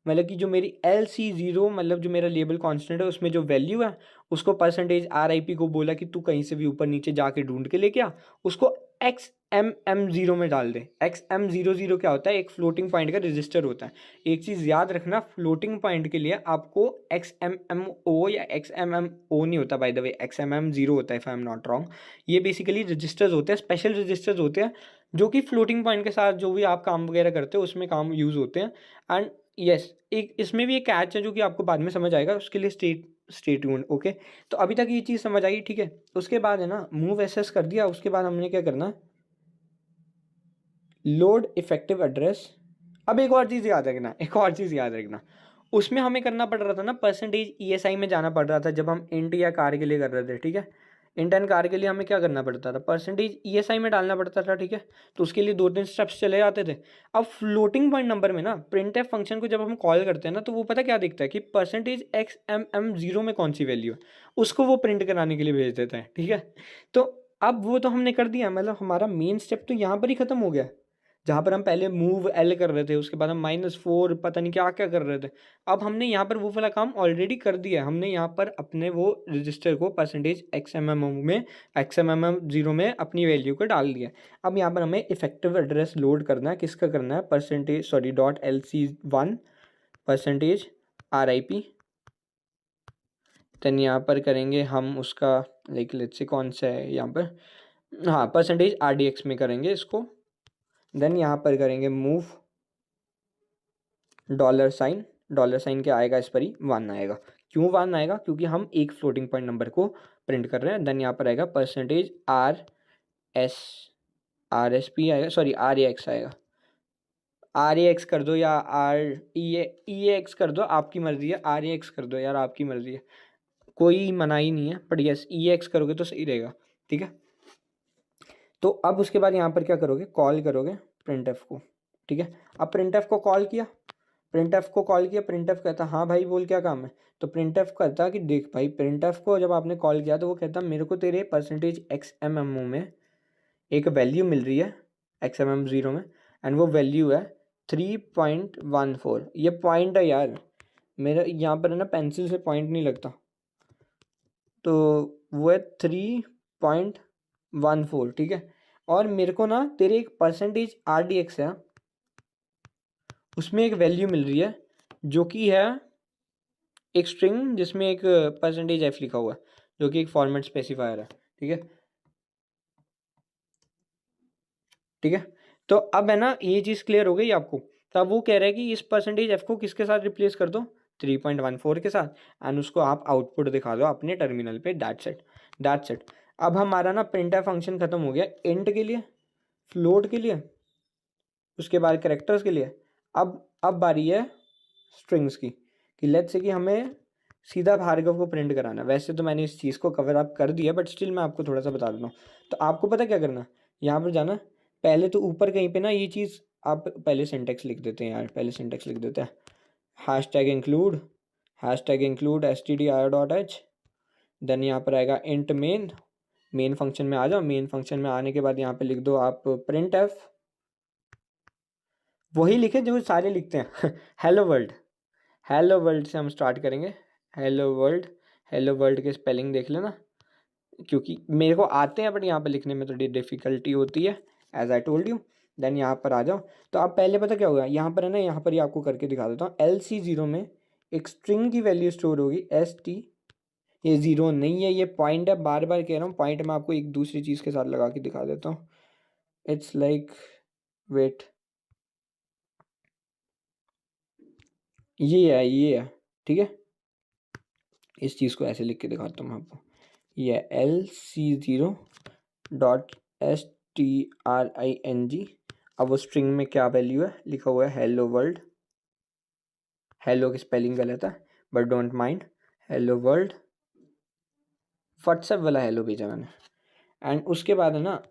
मतलब कि जो मेरी LC0 मतलब जो मेरा लेबल कांस्टेंट है उसमें जो वैल्यू है उसको %RIP को बोला कि तू कहीं से भी ऊपर नीचे जाके ढूंढ के लेके आ, उसको XMM0 में डाल दे। XM00 क्या होता है, एक फ्लोटिंग पॉइंट का रजिस्टर होता है। एक चीज़ याद रखना, फ्लोटिंग पॉइंट के लिए आपको XMMO या XMMO नहीं होता, बाय द वे XMM0 होता है, if I am not wrong. ये बेसिकली रजिस्टर्स होते हैं, स्पेशल रजिस्टर्स होते हैं जो कि फ्लोटिंग पॉइंट के साथ जो भी आप काम वगैरह करते हो उसमें काम यूज़ होते हैं। एंड यस, एक इसमें भी एक कैच है जो कि आपको बाद में समझ आएगा, उसके लिए स्टे ट्यून्ड, ओके। तो अभी तक ये चीज़ समझ आई, ठीक है। उसके बाद है ना, मूव एसएस कर दिया, उसके बाद हमने क्या करना, लोड इफेक्टिव एड्रेस। अब एक और चीज़ याद रखना, एक और चीज़ याद रखना, उसमें हमें करना पड़ रहा था ना, %ESI में जाना पड़ रहा था जब हम इंट या कार के लिए कर रहे थे, ठीक है। इंट एंड कार के लिए हमें क्या करना पड़ता था, %ESI में डालना पड़ता था, ठीक है। तो उसके लिए 2-3 स्टेप्स चले जाते थे। अब फ्लोटिंग पॉइंट नंबर में ना printf फंक्शन को जब हम कॉल करते हैं ना, तो वो पता क्या दिखता है कि %XMM0 में कौन सी वैल्यू है, उसको वो प्रिंट कराने के लिए भेज देता है, ठीक है। तो अब वो तो हमने कर दिया, मतलब हमारा मेन स्टेप तो यहाँ पर ही खत्म हो गया, जहाँ पर हम पहले मूव L कर रहे थे, उसके बाद हम -4 पता नहीं क्या क्या कर रहे थे। अब हमने यहाँ पर वो वाला काम ऑलरेडी कर दिया है, हमने यहाँ पर अपने वो रजिस्टर को %XMM0 में अपनी वैल्यू को डाल दिया। अब यहाँ पर हमें इफेक्टिव एड्रेस लोड करना है, किसका करना है, %LC1 %RIP। देन यहाँ पर करेंगे हम उसका, लाइक लेट्स से कौन सा है यहाँ पर, हाँ %RDX में करेंगे इसको। देन यहाँ पर करेंगे मूव $, क्या आएगा इस पर ही, 1 आएगा। क्यों 1 आएगा, क्योंकि हम एक फ्लोटिंग पॉइंट नंबर को प्रिंट कर रहे हैं। देन यहाँ पर आएगा %RSP आएगा, सॉरी RAX आएगा, RAX कर दो या EAX कर दो, आपकी मर्जी है, RAX कर दो यार, आपकी मर्जी है, कोई मनाही नहीं है, बट यस EAX करोगे तो सही रहेगा, ठीक है। तो अब उसके बाद यहाँ पर क्या करोगे, कॉल करोगे printf को, ठीक है। अब printf को कॉल किया, printf कहता हाँ भाई बोल क्या काम है, तो printf कहता कि देख भाई, printf को जब आपने कॉल किया तो वो कहता मेरे को तेरे %XMMO में एक वैल्यू मिल रही है XMM0 में, एंड वो वैल्यू है 3.14। ये पॉइंट है यार, मेरा यहाँ पर है ना पेंसिल से पॉइंट नहीं लगता, तो वो है 3.14, ठीक है। और मेरे को ना तेरे एक %RDX है, उसमें एक वैल्यू मिल रही है जो कि है एक स्ट्रिंग जिसमें एक %f लिखा हुआ है, जो कि एक फॉर्मेट स्पेसिफायर है, ठीक है, ठीक है। तो अब है ना ये चीज़ क्लियर हो गई आपको। तो अब वो कह रहा है कि इस %f को किसके साथ रिप्लेस कर दो, 3.14 के साथ, एंड उसको आप आउटपुट दिखा दो अपने टर्मिनल पे। That's it. अब हमारा ना printf फंक्शन खत्म हो गया इंट के लिए, फ्लोट के लिए, उसके बाद कैरेक्टर्स के लिए। अब बारी है स्ट्रिंग्स की, कि लेट्स से कि हमें सीधा भार्गव को प्रिंट कराना है। वैसे तो मैंने इस चीज़ को कवर अप कर दिया, बट स्टिल मैं आपको थोड़ा सा बता देता हूँ। तो आपको पता क्या करना, यहाँ पर जाना, पहले तो ऊपर कहीं पे ना ये चीज़ आप पहले सिंटेक्स लिख देते हैं यार, पहले सिंटेक्स लिख देते हैं, #include stdio.h। देन यहाँ पर आएगा इंट मेन फंक्शन में आ जाओ। मेन फंक्शन में आने के बाद यहाँ पे लिख दो आप printf, वही लिखे जो सारे लिखते हैं हेलो वर्ल्ड, हेलो वर्ल्ड से हम स्टार्ट करेंगे। हेलो वर्ल्ड के स्पेलिंग देख लेना, क्योंकि मेरे को आते हैं बट यहाँ पर लिखने में थोड़ी डिफ़िकल्टी होती है, as I told you. Then यहाँ पर आ जाओ। तो अब पहले पता क्या होगा, यहाँ पर है ना, यहाँ पर ही आपको करके दिखा देता हूँ। LC0 में एक स्ट्रिंग की वैल्यू स्टोर होगी ST। ये ज़ीरो नहीं है, ये पॉइंट है, बार बार कह रहा हूँ पॉइंट। मैं आपको एक दूसरी चीज़ के साथ लगा के दिखा देता हूँ। इट्स लाइक, वेट, ये है, ठीक है। इस चीज़ को ऐसे लिख के दिखाता हूँ मैं आपको। ये LC0.STRING। अब वो स्ट्रिंग में क्या वैल्यू है, लिखा हुआ है हेलो वर्ल्ड। हेलो की स्पेलिंग गलत है but don't mind. Hello world, WhatsApp वाला हेलो भेजा मैंने। एंड उसके बाद है ना,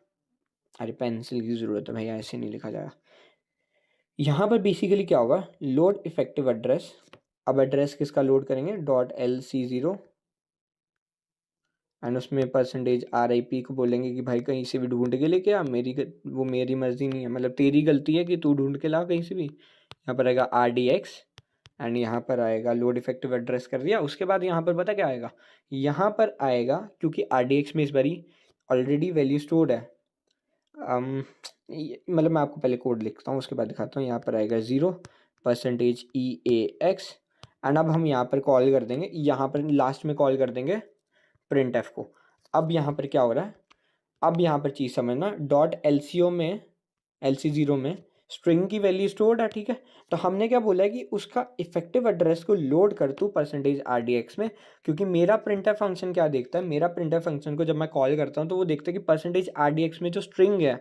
अरे पेंसिल की ज़रूरत है भैया, ऐसे नहीं लिखा जाएगा। यहाँ पर बेसिकली क्या होगा, लोड इफेक्टिव एड्रेस। अब एड्रेस किसका लोड करेंगे, .LC0, एंड उसमें %RIP को बोलेंगे कि भाई कहीं से भी ढूंढ के लेके आ, वो मेरी मर्जी नहीं है, मतलब तेरी गलती है कि तू ढूंढ के ला कहीं से भी। यहाँ पर आएगा RDX, एंड यहाँ पर आएगा लोड इफेक्टिव एड्रेस कर दिया। उसके बाद यहाँ पर पता क्या आएगा, यहाँ पर आएगा, क्योंकि RDX में इस बारी ऑलरेडी वैल्यू स्टोर्ड है। मतलब मैं आपको पहले कोड लिखता हूँ, उसके बाद दिखाता हूँ। यहाँ पर आएगा 0%EAX, एंड अब हम यहाँ पर कॉल कर देंगे, यहाँ पर लास्ट में कॉल कर देंगे printf को। अब यहाँ पर क्या हो रहा है, अब यहाँ पर चीज़ समझना, LC0 में स्ट्रिंग की वैल्यू स्टोर्ड है, ठीक है। तो हमने क्या बोला है कि उसका इफेक्टिव एड्रेस को लोड कर तू %RDX में, क्योंकि मेरा printf फंक्शन क्या देखता है, मेरा printf फंक्शन को जब मैं कॉल करता हूँ तो वो देखता है कि %RDX में जो स्ट्रिंग है,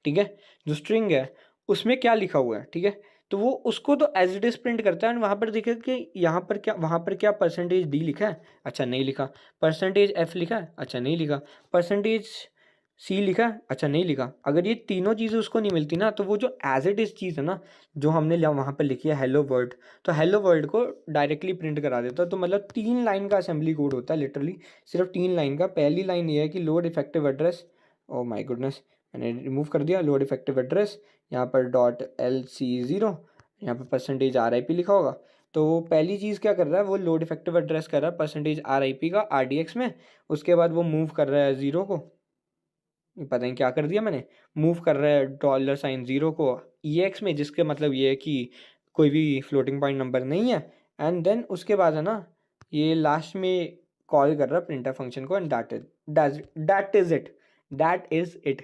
ठीक है, जो स्ट्रिंग है उसमें क्या लिखा हुआ है, ठीक है। तो वो उसको तो एज इट इज प्रिंट करता है, एंड वहाँ पर देखेगा कि यहाँ पर क्या, वहाँ पर क्या %D लिखा है, अच्छा नहीं लिखा। %F लिखा है, अच्छा नहीं लिखा। %C लिखा है, अच्छा नहीं लिखा। अगर ये तीनों चीज़ें उसको नहीं मिलती ना, तो वो जो एज इट इज चीज़ है ना, जो हमने वहाँ पर लिखी है हेलो वर्ल्ड, तो हेलो वर्ल्ड को डायरेक्टली प्रिंट करा देता है। तो मतलब 3 लाइन का असेंबली कोड होता है, लिटरली सिर्फ 3 लाइन का। पहली लाइन ये है कि load effective address, oh my goodness, मैंने रिमूव कर दिया, लोड इफेक्टिव एड्रेस। यहाँ पर .LC0, यहाँ पर %RIP लिखा होगा। तो वो पहली चीज़ क्या कर रहा है, वो लोड इफेक्टिव एड्रेस कर रहा है %RIP का RDX में। उसके बाद वो मूव कर रहा है ज़ीरो को, पता नहीं क्या कर दिया मैंने, मूव कर रहा है $0 को EX में, जिसके मतलब ये है कि कोई भी फ्लोटिंग पॉइंट नंबर नहीं है। एंड देन उसके बाद है ना, ये लास्ट में कॉल कर रहा है प्रिंटर फंक्शन को, एंड दैट इज इट।